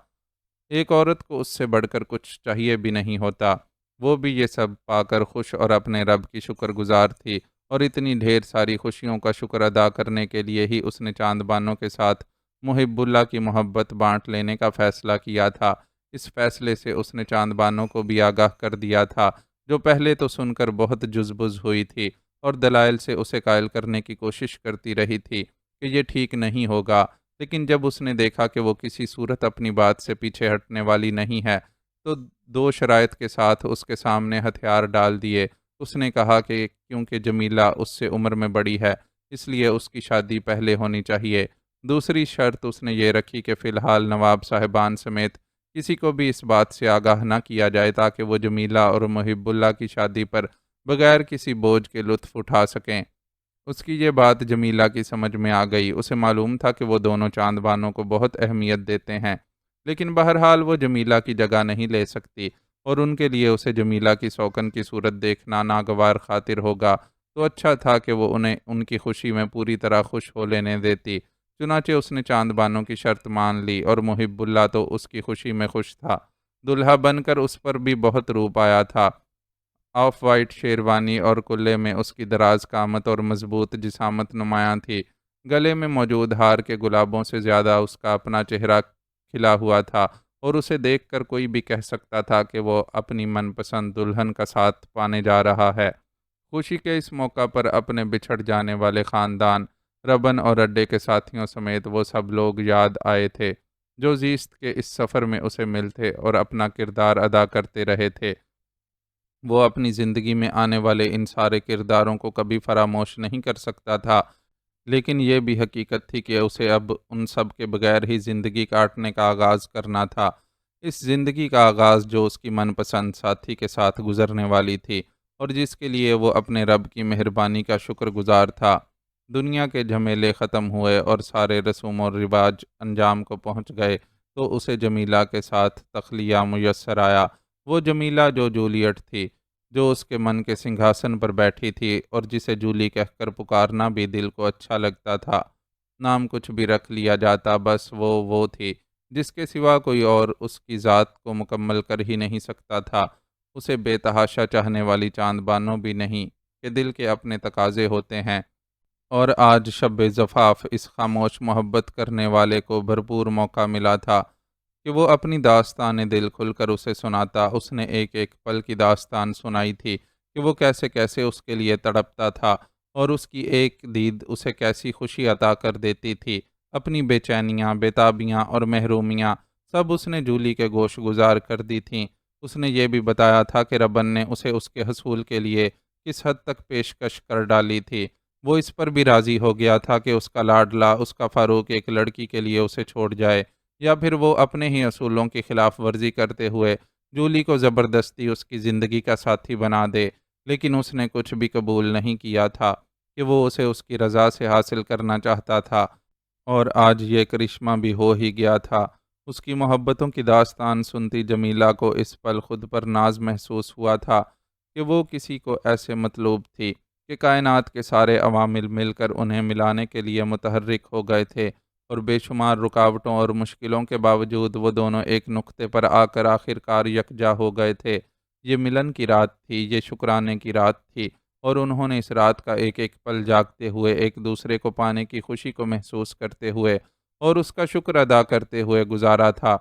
ایک عورت کو اس سے بڑھ کر کچھ چاہیے بھی نہیں ہوتا۔ وہ بھی یہ سب پا کر خوش اور اپنے رب کی شکر گزار تھی، اور اتنی ڈھیر ساری خوشیوں کا شکر ادا کرنے کے لیے ہی اس نے چاند بانوں کے ساتھ محب اللہ کی محبت بانٹ لینے کا فیصلہ کیا تھا۔ اس فیصلے سے اس نے چاند بانوں کو بھی آگاہ کر دیا تھا، جو پہلے تو سن کر بہت جزبز ہوئی تھی اور دلائل سے اسے قائل کرنے کی کوشش کرتی رہی تھی کہ یہ ٹھیک نہیں ہوگا، لیکن جب اس نے دیکھا کہ وہ کسی صورت اپنی بات سے پیچھے ہٹنے والی نہیں ہے تو دو شرائط کے ساتھ اس کے سامنے ہتھیار ڈال دیے۔ اس نے کہا کہ کیونکہ جمیلہ اس سے عمر میں بڑی ہے اس لیے اس کی شادی پہلے ہونی چاہیے۔ دوسری شرط اس نے یہ رکھی کہ فی الحال نواب صاحبان سمیت کسی کو بھی اس بات سے آگاہ نہ کیا جائے تاکہ وہ جمیلہ اور محب اللہ کی شادی پر بغیر کسی بوجھ کے لطف اٹھا سکیں۔ اس کی یہ بات جمیلہ کی سمجھ میں آ گئی۔ اسے معلوم تھا کہ وہ دونوں چاند بانوں کو بہت اہمیت دیتے ہیں، لیکن بہرحال وہ جمیلہ کی جگہ نہیں لے سکتی، اور ان کے لیے اسے جمیلہ کی سوکن کی صورت دیکھنا ناگوار خاطر ہوگا، تو اچھا تھا کہ وہ انہیں ان کی خوشی میں پوری طرح خوش ہو لینے دیتی۔ چنانچہ اس نے چاند بانوں کی شرط مان لی، اور محب اللہ تو اس کی خوشی میں خوش تھا۔ دلہا بن کر اس پر بھی بہت روپ آیا تھا۔ آف وائٹ شیروانی اور کلے میں اس کی دراز قامت اور مضبوط جسامت نمایاں تھی۔ گلے میں موجود ہار کے گلابوں سے زیادہ اس کا اپنا چہرہ کھلا ہوا تھا، اور اسے دیکھ کر کوئی بھی کہہ سکتا تھا کہ وہ اپنی من پسند دلہن کا ساتھ پانے جا رہا ہے۔ خوشی کے اس موقع پر اپنے بچھڑ جانے والے خاندان، ربن اور اڈے کے ساتھیوں سمیت وہ سب لوگ یاد آئے تھے جو زیست کے اس سفر میں اسے ملتے اور اپنا کردار ادا کرتے رہے تھے۔ وہ اپنی زندگی میں آنے والے ان سارے کرداروں کو کبھی فراموش نہیں کر سکتا تھا، لیکن یہ بھی حقیقت تھی کہ اسے اب ان سب کے بغیر ہی زندگی کاٹنے کا آغاز کرنا تھا۔ اس زندگی کا آغاز جو اس کی من پسند ساتھی کے ساتھ گزرنے والی تھی، اور جس کے لیے وہ اپنے رب کی مہربانی کا شکر گزار تھا۔ دنیا کے جھمیلے ختم ہوئے اور سارے رسوم و رواج انجام کو پہنچ گئے، تو اسے جمیلہ کے ساتھ تخلیہ میسر آیا۔ وہ جمیلہ جو جولیٹ تھی، جو اس کے من کے سنگھاسن پر بیٹھی تھی، اور جسے جولی کہہ کر پکارنا بھی دل کو اچھا لگتا تھا۔ نام کچھ بھی رکھ لیا جاتا، بس وہ تھی جس کے سوا کوئی اور اس کی ذات کو مکمل کر ہی نہیں سکتا تھا۔ اسے بے تحاشا چاہنے والی چاند بانوں بھی نہیں کہ دل کے اپنے تقاضے ہوتے ہیں، اور آج شب زفاف اس خاموش محبت کرنے والے کو بھرپور موقع ملا تھا کہ وہ اپنی داستان دل کھل کر اسے سناتا۔ اس نے ایک ایک پل کی داستان سنائی تھی کہ وہ کیسے کیسے اس کے لیے تڑپتا تھا، اور اس کی ایک دید اسے کیسی خوشی عطا کر دیتی تھی۔ اپنی بے چینیاں، بےتابیاں اور محرومیاں سب اس نے جولی کے گوش گزار کر دی تھیں۔ اس نے یہ بھی بتایا تھا کہ ربن نے اسے اس کے حصول کے لیے کس حد تک پیشکش کر ڈالی تھی۔ وہ اس پر بھی راضی ہو گیا تھا کہ اس کا لاڈلا، اس کا فاروق ایک لڑکی کے لیے اسے چھوڑ جائے، یا پھر وہ اپنے ہی اصولوں کی خلاف ورزی کرتے ہوئے جولی کو زبردستی اس کی زندگی کا ساتھی بنا دے۔ لیکن اس نے کچھ بھی قبول نہیں کیا تھا کہ وہ اسے اس کی رضا سے حاصل کرنا چاہتا تھا، اور آج یہ کرشمہ بھی ہو ہی گیا تھا۔ اس کی محبتوں کی داستان سنتی جمیلہ کو اس پل خود پر ناز محسوس ہوا تھا کہ وہ کسی کو ایسے مطلوب تھی کہ کائنات کے سارے عوامل مل کر انہیں ملانے کے لیے متحرک ہو گئے تھے، اور بے شمار رکاوٹوں اور مشکلوں کے باوجود وہ دونوں ایک نقطے پر آ کر آخر کار یکجا ہو گئے تھے۔ یہ ملن کی رات تھی، یہ شکرانے کی رات تھی، اور انہوں نے اس رات کا ایک ایک پل جاگتے ہوئے، ایک دوسرے کو پانے کی خوشی کو محسوس کرتے ہوئے اور اس کا شکر ادا کرتے ہوئے گزارا تھا۔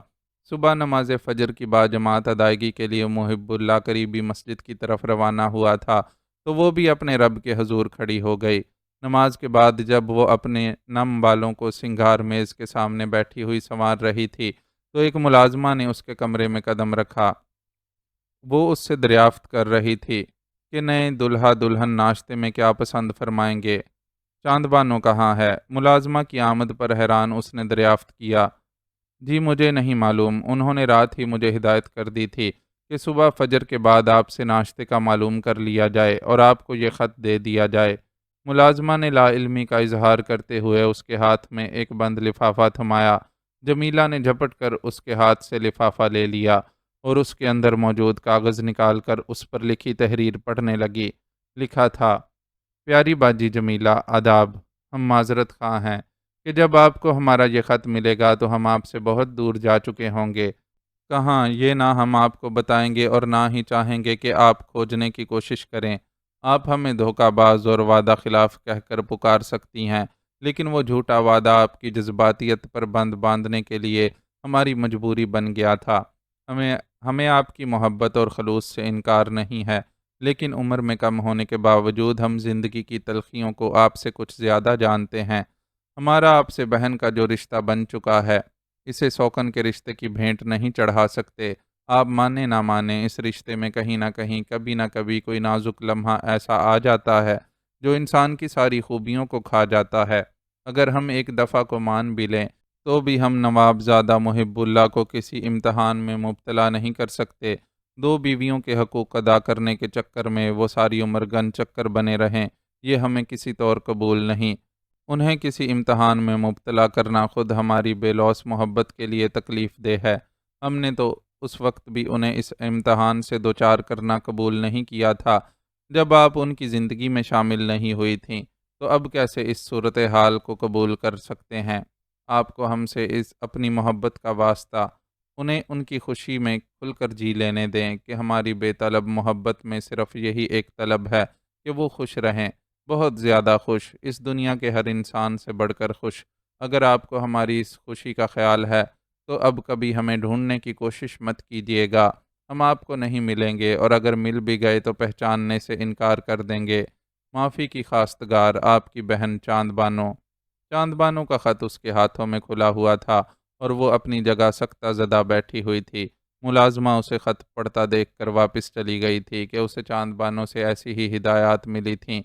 صبح نماز فجر کی باجماعت ادائیگی کے لیے محب اللہ قریبی مسجد کی طرف روانہ ہوا تھا، تو وہ بھی اپنے رب کے حضور کھڑی ہو گئی۔ نماز کے بعد جب وہ اپنے نم بالوں کو سنگھار میز کے سامنے بیٹھی ہوئی سنوار رہی تھی، تو ایک ملازمہ نے اس کے کمرے میں قدم رکھا۔ وہ اس سے دریافت کر رہی تھی کہ نئے دلہا دلہن ناشتے میں کیا پسند فرمائیں گے۔ چاند بانو کہاں ہے؟ ملازمہ کی آمد پر حیران اس نے دریافت کیا۔ جی مجھے نہیں معلوم، انہوں نے رات ہی مجھے ہدایت کر دی تھی کہ صبح فجر کے بعد آپ سے ناشتے کا معلوم کر لیا جائے اور آپ کو یہ خط دے دیا جائے۔ ملازمہ نے لا علمی کا اظہار کرتے ہوئے اس کے ہاتھ میں ایک بند لفافہ تھمایا۔ جمیلہ نے جھپٹ کر اس کے ہاتھ سے لفافہ لے لیا اور اس کے اندر موجود کاغذ نکال کر اس پر لکھی تحریر پڑھنے لگی۔ لکھا تھا: پیاری باجی جمیلہ، آداب۔ ہم معذرت خواہ ہیں کہ جب آپ کو ہمارا یہ خط ملے گا تو ہم آپ سے بہت دور جا چکے ہوں گے۔ کہاں یہ نہ ہم آپ کو بتائیں گے اور نہ ہی چاہیں گے کہ آپ کھوجنے کی کوشش کریں۔ آپ ہمیں دھوکہ باز اور وعدہ خلاف کہہ کر پکار سکتی ہیں، لیکن وہ جھوٹا وعدہ آپ کی جذباتیت پر بند باندھنے کے لیے ہماری مجبوری بن گیا تھا۔ ہمیں آپ کی محبت اور خلوص سے انکار نہیں ہے، لیکن عمر میں کم ہونے کے باوجود ہم زندگی کی تلخیوں کو آپ سے کچھ زیادہ جانتے ہیں۔ ہمارا آپ سے بہن کا جو رشتہ بن چکا ہے، اسے سوکن کے رشتے کی بھینٹ نہیں چڑھا سکتے۔ آپ مانیں نہ مانیں، اس رشتے میں کہیں نہ کہیں، کبھی نہ کبھی کوئی نازک لمحہ ایسا آ جاتا ہے جو انسان کی ساری خوبیوں کو کھا جاتا ہے۔ اگر ہم ایک دفعہ کو مان بھی لیں تو بھی ہم نوابزادہ محب اللہ کو کسی امتحان میں مبتلا نہیں کر سکتے۔ دو بیویوں کے حقوق ادا کرنے کے چکر میں وہ ساری عمر گن چکر بنے رہیں، یہ ہمیں کسی طور قبول نہیں۔ انہیں کسی امتحان میں مبتلا کرنا خود ہماری بے لوث محبت کے لیے تکلیف دہ ہے۔ ہم نے تو اس وقت بھی انہیں اس امتحان سے دوچار کرنا قبول نہیں کیا تھا جب آپ ان کی زندگی میں شامل نہیں ہوئی تھیں، تو اب کیسے اس صورتحال کو قبول کر سکتے ہیں؟ آپ کو ہم سے اس اپنی محبت کا واسطہ، انہیں ان کی خوشی میں کھل کر جی لینے دیں کہ ہماری بے طلب محبت میں صرف یہی ایک طلب ہے کہ وہ خوش رہیں، بہت زیادہ خوش، اس دنیا کے ہر انسان سے بڑھ کر خوش۔ اگر آپ کو ہماری اس خوشی کا خیال ہے تو اب کبھی ہمیں ڈھونڈنے کی کوشش مت کیجیے گا، ہم آپ کو نہیں ملیں گے، اور اگر مل بھی گئے تو پہچاننے سے انکار کر دیں گے۔ معافی کی خواستگار، آپ کی بہن چاند بانو۔ چاند بانو کا خط اس کے ہاتھوں میں کھلا ہوا تھا اور وہ اپنی جگہ سکتہ زدہ بیٹھی ہوئی تھی۔ ملازمہ اسے خط پڑھتا دیکھ کر واپس چلی گئی تھی کہ اسے چاند بانو سے ایسی ہی ہدایات ملی تھیں۔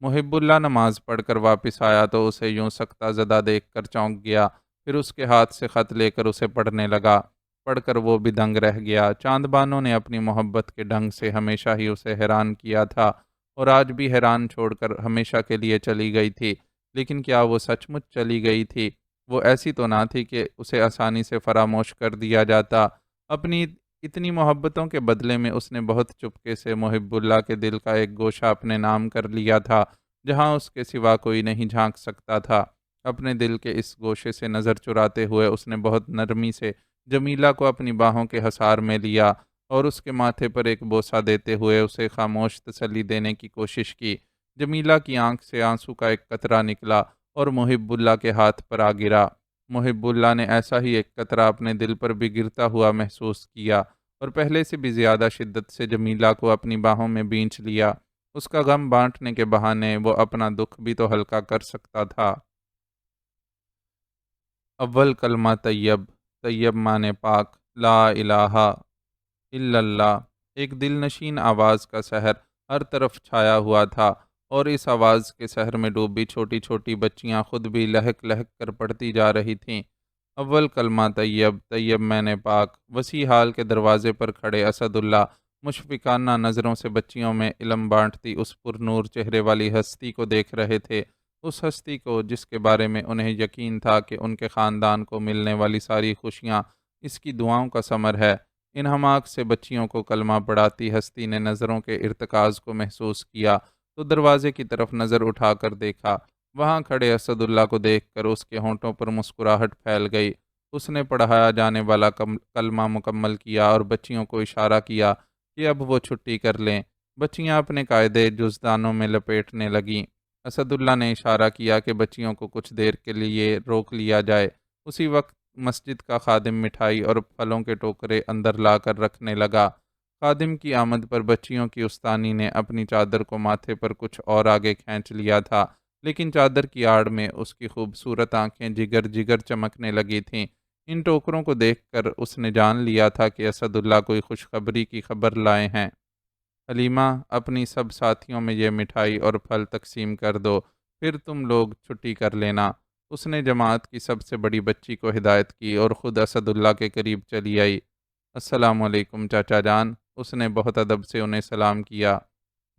محب اللہ نماز پڑھ کر واپس آیا تو اسے یوں سکتہ زدہ دیکھ کر چونک گیا، پھر اس کے ہاتھ سے خط لے کر اسے پڑھنے لگا۔ پڑھ کر وہ بھی دنگ رہ گیا۔ چاند بانو نے اپنی محبت کے ڈھنگ سے ہمیشہ ہی اسے حیران کیا تھا اور آج بھی حیران چھوڑ کر ہمیشہ کے لیے چلی گئی تھی، لیکن کیا وہ سچ مچ چلی گئی تھی؟ وہ ایسی تو نہ تھی کہ اسے آسانی سے فراموش کر دیا جاتا۔ اپنی اتنی محبتوں کے بدلے میں اس نے بہت چپکے سے محب اللہ کے دل کا ایک گوشہ اپنے نام کر لیا تھا، جہاں اس کے سوا کوئی نہیں جھانک سکتا تھا۔ اپنے دل کے اس گوشے سے نظر چراتے ہوئے اس نے بہت نرمی سے جمیلہ کو اپنی باہوں کے حصار میں لیا اور اس کے ماتھے پر ایک بوسہ دیتے ہوئے اسے خاموش تسلی دینے کی کوشش کی۔ جمیلہ کی آنکھ سے آنسو کا ایک قطرہ نکلا اور محب اللہ کے ہاتھ پر آ گرا۔ محب اللہ نے ایسا ہی ایک قطرہ اپنے دل پر بھی گرتا ہوا محسوس کیا اور پہلے سے بھی زیادہ شدت سے جمیلہ کو اپنی باہوں میں بینچ لیا۔ اس کا غم بانٹنے کے بہانے وہ اپنا دکھ بھی تو ہلکا کر سکتا تھا۔ اول کلمہ طیب، طیب معنی پاک، لا الہ الا اللہ۔ ایک دل نشین آواز کا سحر ہر طرف چھایا ہوا تھا اور اس آواز کے سحر میں ڈوبی چھوٹی چھوٹی بچیاں خود بھی لہک لہک کر پڑھتی جا رہی تھیں۔ اول کلمہ طیب، طیب معنی پاک۔ وسیع حال کے دروازے پر کھڑے اسد اللہ مشفقانہ نظروں سے بچیوں میں علم بانٹتی اس پر نور چہرے والی ہستی کو دیکھ رہے تھے، اس ہستی کو جس کے بارے میں انہیں یقین تھا کہ ان کے خاندان کو ملنے والی ساری خوشیاں اس کی دعاؤں کا ثمر ہے۔ ان حماق سے بچیوں کو کلمہ پڑھاتی ہستی نے نظروں کے ارتکاز کو محسوس کیا تو دروازے کی طرف نظر اٹھا کر دیکھا۔ وہاں کھڑے اسد اللہ کو دیکھ کر اس کے ہونٹوں پر مسکراہٹ پھیل گئی۔ اس نے پڑھایا جانے والا کلمہ مکمل کیا اور بچیوں کو اشارہ کیا کہ اب وہ چھٹی کر لیں۔ بچیاں اپنے قاعدے جزدانوں میں لپیٹنے لگیں۔ اسد اللہ نے اشارہ کیا کہ بچیوں کو کچھ دیر کے لیے روک لیا جائے۔ اسی وقت مسجد کا خادم مٹھائی اور پھلوں کے ٹوکرے اندر لا کر رکھنے لگا۔ خادم کی آمد پر بچیوں کی استانی نے اپنی چادر کو ماتھے پر کچھ اور آگے کھینچ لیا تھا، لیکن چادر کی آڑ میں اس کی خوبصورت آنکھیں جگر جگر چمکنے لگی تھیں۔ ان ٹوکروں کو دیکھ کر اس نے جان لیا تھا کہ اسد اللہ کوئی خوشخبری کی خبر لائے ہیں۔ حلیمہ، اپنی سب ساتھیوں میں یہ مٹھائی اور پھل تقسیم کر دو، پھر تم لوگ چھٹی کر لینا۔ اس نے جماعت کی سب سے بڑی بچی کو ہدایت کی اور خود اسد اللہ کے قریب چلی آئی۔ السلام علیکم چاچا جان، اس نے بہت ادب سے انہیں سلام کیا۔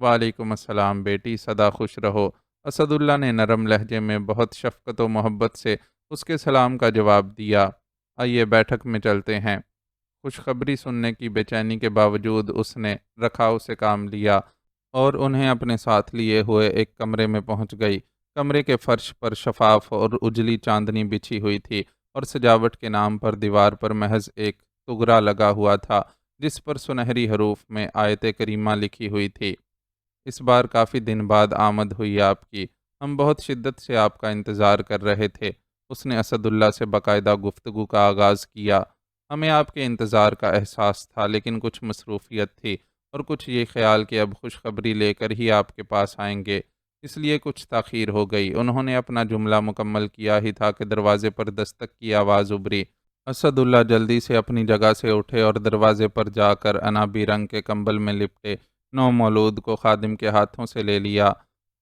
وعلیکم السلام بیٹی، سدا خوش رہو۔ اسد اللہ نے نرم لہجے میں بہت شفقت و محبت سے اس کے سلام کا جواب دیا۔ آئیے بیٹھک میں چلتے ہیں۔ خوشخبری سننے کی بے چینی کے باوجود اس نے رکھاؤ سے کام لیا اور انہیں اپنے ساتھ لیے ہوئے ایک کمرے میں پہنچ گئی۔ کمرے کے فرش پر شفاف اور اجلی چاندنی بچھی ہوئی تھی اور سجاوٹ کے نام پر دیوار پر محض ایک تغرا لگا ہوا تھا جس پر سنہری حروف میں آیت کریمہ لکھی ہوئی تھی۔ اس بار کافی دن بعد آمد ہوئی آپ کی، ہم بہت شدت سے آپ کا انتظار کر رہے تھے۔ اس نے اسد اللہ سے باقاعدہ گفتگو کا آغاز کیا۔ ہمیں آپ کے انتظار کا احساس تھا، لیکن کچھ مصروفیت تھی اور کچھ یہ خیال کہ اب خوشخبری لے کر ہی آپ کے پاس آئیں گے، اس لیے کچھ تاخیر ہو گئی۔ انہوں نے اپنا جملہ مکمل کیا ہی تھا کہ دروازے پر دستک کی آواز ابھری۔ اسد اللہ جلدی سے اپنی جگہ سے اٹھے اور دروازے پر جا کر انابی رنگ کے کمبل میں لپٹے نومولود کو خادم کے ہاتھوں سے لے لیا۔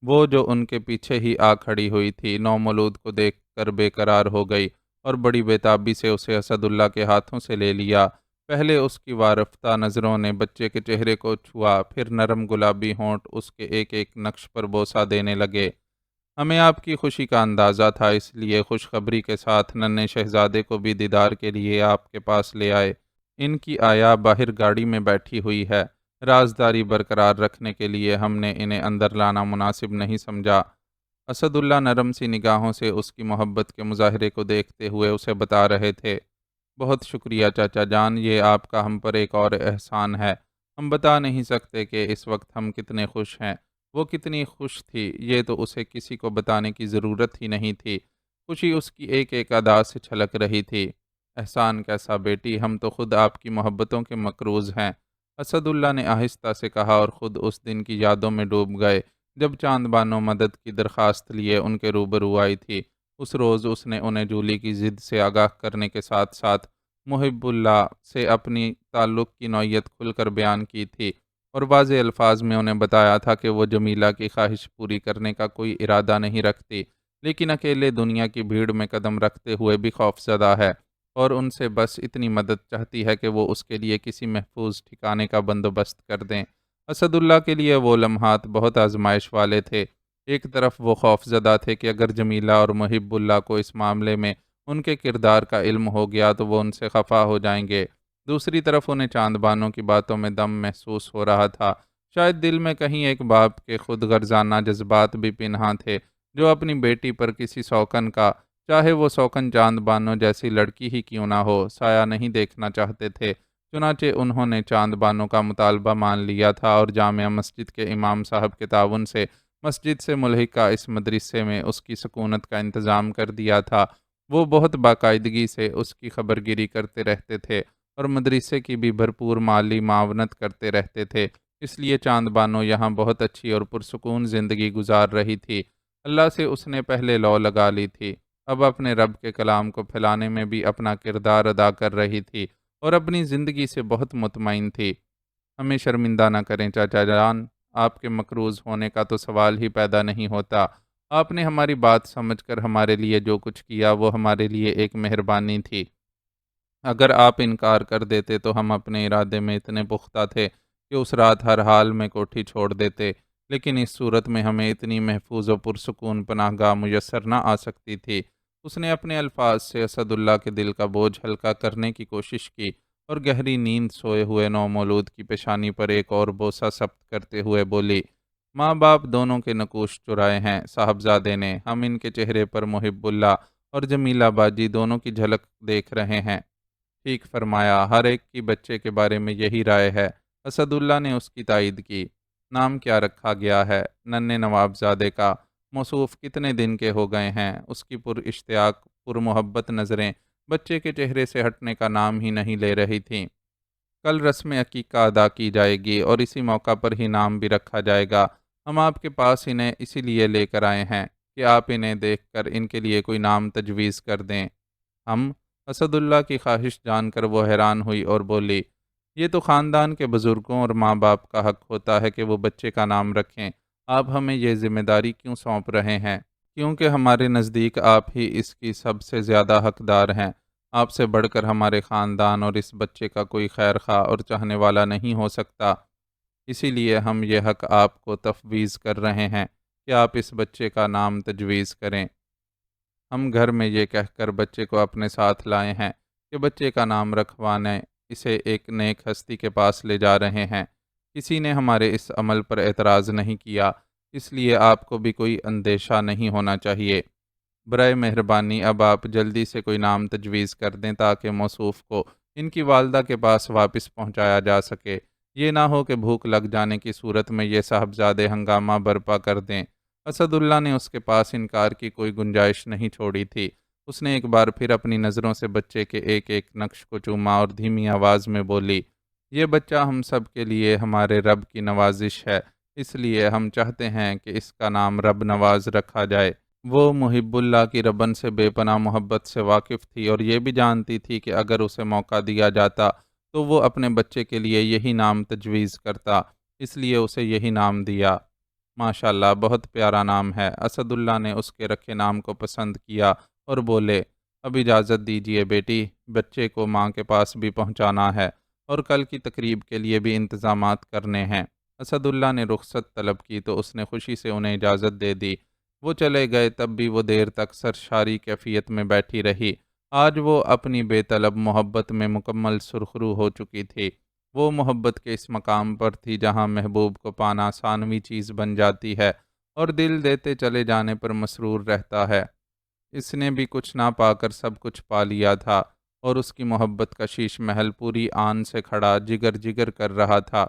وہ جو ان کے پیچھے ہی آ کھڑی ہوئی تھی، نومولود کو دیکھ کر بے قرار ہو گئی اور بڑی بیتابی سے اسے اسداللہ کے ہاتھوں سے لے لیا۔ پہلے اس کی وارفتہ نظروں نے بچے کے چہرے کو چھوا، پھر نرم گلابی ہونٹ اس کے ایک ایک نقش پر بوسہ دینے لگے۔ ہمیں آپ کی خوشی کا اندازہ تھا، اس لیے خوشخبری کے ساتھ ننھے شہزادے کو بھی دیدار کے لیے آپ کے پاس لے آئے۔ ان کی آیا باہر گاڑی میں بیٹھی ہوئی ہے۔ رازداری برقرار رکھنے کے لیے ہم نے انہیں اندر لانا مناسب نہیں سمجھا۔ اسداللہ نرم سی نگاہوں سے اس کی محبت کے مظاہرے کو دیکھتے ہوئے اسے بتا رہے تھے۔ بہت شکریہ چاچا جان، یہ آپ کا ہم پر ایک اور احسان ہے۔ ہم بتا نہیں سکتے کہ اس وقت ہم کتنے خوش ہیں۔ وہ کتنی خوش تھی، یہ تو اسے کسی کو بتانے کی ضرورت ہی نہیں تھی۔ خوشی اس کی ایک ایک ادا سے چھلک رہی تھی۔ احسان کیسا بیٹی، ہم تو خود آپ کی محبتوں کے مقروض ہیں، اسداللہ نے آہستہ سے کہا، اور خود اس دن کی یادوں میں ڈوب گئے جب چاند بانو مدد کی درخواست لیے ان کے روبرو آئی تھی۔ اس روز اس نے انہیں جولی کی ضد سے آگاہ کرنے کے ساتھ ساتھ محب اللہ سے اپنی تعلق کی نوعیت کھل کر بیان کی تھی، اور واضح الفاظ میں انہیں بتایا تھا کہ وہ جمیلہ کی خواہش پوری کرنے کا کوئی ارادہ نہیں رکھتی، لیکن اکیلے دنیا کی بھیڑ میں قدم رکھتے ہوئے بھی خوفزدہ ہے، اور ان سے بس اتنی مدد چاہتی ہے کہ وہ اس کے لیے کسی محفوظ ٹھکانے کا بندوبست کر دیں۔ اسداللہ کے لیے وہ لمحات بہت آزمائش والے تھے۔ ایک طرف وہ خوفزدہ تھے کہ اگر جمیلہ اور محب اللہ کو اس معاملے میں ان کے کردار کا علم ہو گیا تو وہ ان سے خفا ہو جائیں گے۔ دوسری طرف انہیں چاند بانو کی باتوں میں دم محسوس ہو رہا تھا۔ شاید دل میں کہیں ایک باپ کے خود غرضانہ جذبات بھی پنہاں تھے، جو اپنی بیٹی پر کسی سوکن کا، چاہے وہ سوکن چاند بانو جیسی لڑکی ہی کیوں نہ ہو، سایہ نہیں دیکھنا چاہتے تھے۔ چنانچہ انہوں نے چاند بانو کا مطالبہ مان لیا تھا، اور جامع مسجد کے امام صاحب کے تعاون سے مسجد سے ملحقہ اس مدرسے میں اس کی سکونت کا انتظام کر دیا تھا۔ وہ بہت باقاعدگی سے اس کی خبرگیری کرتے رہتے تھے، اور مدرسے کی بھی بھرپور مالی معاونت کرتے رہتے تھے۔ اس لیے چاند بانو یہاں بہت اچھی اور پرسکون زندگی گزار رہی تھی۔ اللہ سے اس نے پہلے لو لگا لی تھی، اب اپنے رب کے کلام کو پھیلانے میں بھی اپنا کردار ادا کر رہی تھی، اور اپنی زندگی سے بہت مطمئن تھی۔ ہمیں شرمندہ نہ کریں چاچا جان، آپ کے مقروض ہونے کا تو سوال ہی پیدا نہیں ہوتا۔ آپ نے ہماری بات سمجھ کر ہمارے لیے جو کچھ کیا وہ ہمارے لیے ایک مہربانی تھی۔ اگر آپ انکار کر دیتے تو ہم اپنے ارادے میں اتنے پختہ تھے کہ اس رات ہر حال میں کوٹھی چھوڑ دیتے، لیکن اس صورت میں ہمیں اتنی محفوظ و پرسکون پناہ گاہ میسر نہ آ سکتی تھی۔ اس نے اپنے الفاظ سے اسداللہ کے دل کا بوجھ ہلکا کرنے کی کوشش کی، اور گہری نیند سوئے ہوئے نومولود کی پیشانی پر ایک اور بوسہ ثبت کرتے ہوئے بولی، ماں باپ دونوں کے نقوش چرائے ہیں صاحبزادے نے، ہم ان کے چہرے پر محب اللہ اور جمیلہ باجی دونوں کی جھلک دیکھ رہے ہیں۔ ٹھیک فرمایا، ہر ایک کی بچے کے بارے میں یہی رائے ہے۔ اسداللہ نے اس کی تائید کی۔ نام کیا رکھا گیا ہے؟ ننھے نوابزادے کا۔ موصوف کتنے دن کے ہو گئے ہیں؟ اس کی پر اشتیاق پر محبت نظریں بچے کے چہرے سے ہٹنے کا نام ہی نہیں لے رہی تھیں۔ کل رسم عقیقہ ادا کی جائے گی، اور اسی موقع پر ہی نام بھی رکھا جائے گا۔ ہم آپ کے پاس انہیں اسی لیے لے کر آئے ہیں کہ آپ انہیں دیکھ کر ان کے لیے کوئی نام تجویز کر دیں۔ ہم؟ اسداللہ کی خواہش جان کر وہ حیران ہوئی اور بولی، یہ تو خاندان کے بزرگوں اور ماں باپ کا حق ہوتا ہے کہ وہ بچے کا نام رکھیں۔ آپ ہمیں یہ ذمہ داری کیوں سونپ رہے ہیں؟ کیونکہ ہمارے نزدیک آپ ہی اس کی سب سے زیادہ حقدار ہیں۔ آپ سے بڑھ کر ہمارے خاندان اور اس بچے کا کوئی خیر خواہ اور چاہنے والا نہیں ہو سکتا۔ اسی لیے ہم یہ حق آپ کو تفویض کر رہے ہیں کہ آپ اس بچے کا نام تجویز کریں۔ ہم گھر میں یہ کہہ کر بچے کو اپنے ساتھ لائے ہیں کہ بچے کا نام رکھوانے اسے ایک نیک ہستی کے پاس لے جا رہے ہیں۔ کسی نے ہمارے اس عمل پر اعتراض نہیں کیا، اس لیے آپ کو بھی کوئی اندیشہ نہیں ہونا چاہیے۔ برائے مہربانی اب آپ جلدی سے کوئی نام تجویز کر دیں تاکہ موصوف کو ان کی والدہ کے پاس واپس پہنچایا جا سکے۔ یہ نہ ہو کہ بھوک لگ جانے کی صورت میں یہ صاحبزادے ہنگامہ برپا کر دیں۔ اسداللہ نے اس کے پاس انکار کی کوئی گنجائش نہیں چھوڑی تھی۔ اس نے ایک بار پھر اپنی نظروں سے بچے کے ایک ایک نقش کو چوما اور دھیمی آواز میں بولی، یہ بچہ ہم سب کے لیے ہمارے رب کی نوازش ہے، اس لیے ہم چاہتے ہیں کہ اس کا نام رب نواز رکھا جائے۔ وہ محب اللہ کی ربن سے بے پناہ محبت سے واقف تھی، اور یہ بھی جانتی تھی کہ اگر اسے موقع دیا جاتا تو وہ اپنے بچے کے لیے یہی نام تجویز کرتا، اس لیے اسے یہی نام دیا۔ ماشاءاللہ، بہت پیارا نام ہے۔ اسداللہ نے اس کے رکھے نام کو پسند کیا اور بولے، اب اجازت دیجیے بیٹی، بچے کو ماں کے پاس بھی پہنچانا ہے اور کل کی تقریب کے لیے بھی انتظامات کرنے ہیں۔ اسد اللہ نے رخصت طلب کی تو اس نے خوشی سے انہیں اجازت دے دی۔ وہ چلے گئے، تب بھی وہ دیر تک سرشاری کیفیت میں بیٹھی رہی۔ آج وہ اپنی بے طلب محبت میں مکمل سرخرو ہو چکی تھی۔ وہ محبت کے اس مقام پر تھی جہاں محبوب کو پانا ثانوی چیز بن جاتی ہے اور دل دیتے چلے جانے پر مسرور رہتا ہے۔ اس نے بھی کچھ نہ پا کر سب کچھ پا لیا تھا، اور اس کی محبت کا شیش محل پوری آن سے کھڑا جگر جگر کر رہا تھا۔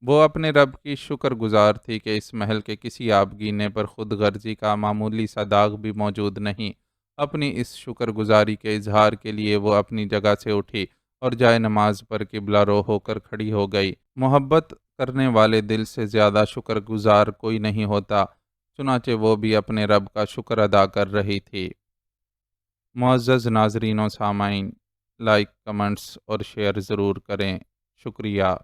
وہ اپنے رب کی شکر گزار تھی کہ اس محل کے کسی آبگینے پر خود غرضی کا معمولی سا داغ بھی موجود نہیں۔ اپنی اس شکر گزاری کے اظہار کے لیے وہ اپنی جگہ سے اٹھی اور جائے نماز پر قبلہ رو ہو کر کھڑی ہو گئی۔ محبت کرنے والے دل سے زیادہ شکر گزار کوئی نہیں ہوتا، چنانچہ وہ بھی اپنے رب کا شکر ادا کر رہی تھی۔ معزز ناظرین و سامعین، لائک، کمنٹس اور شیئر ضرور کریں۔ شکریہ۔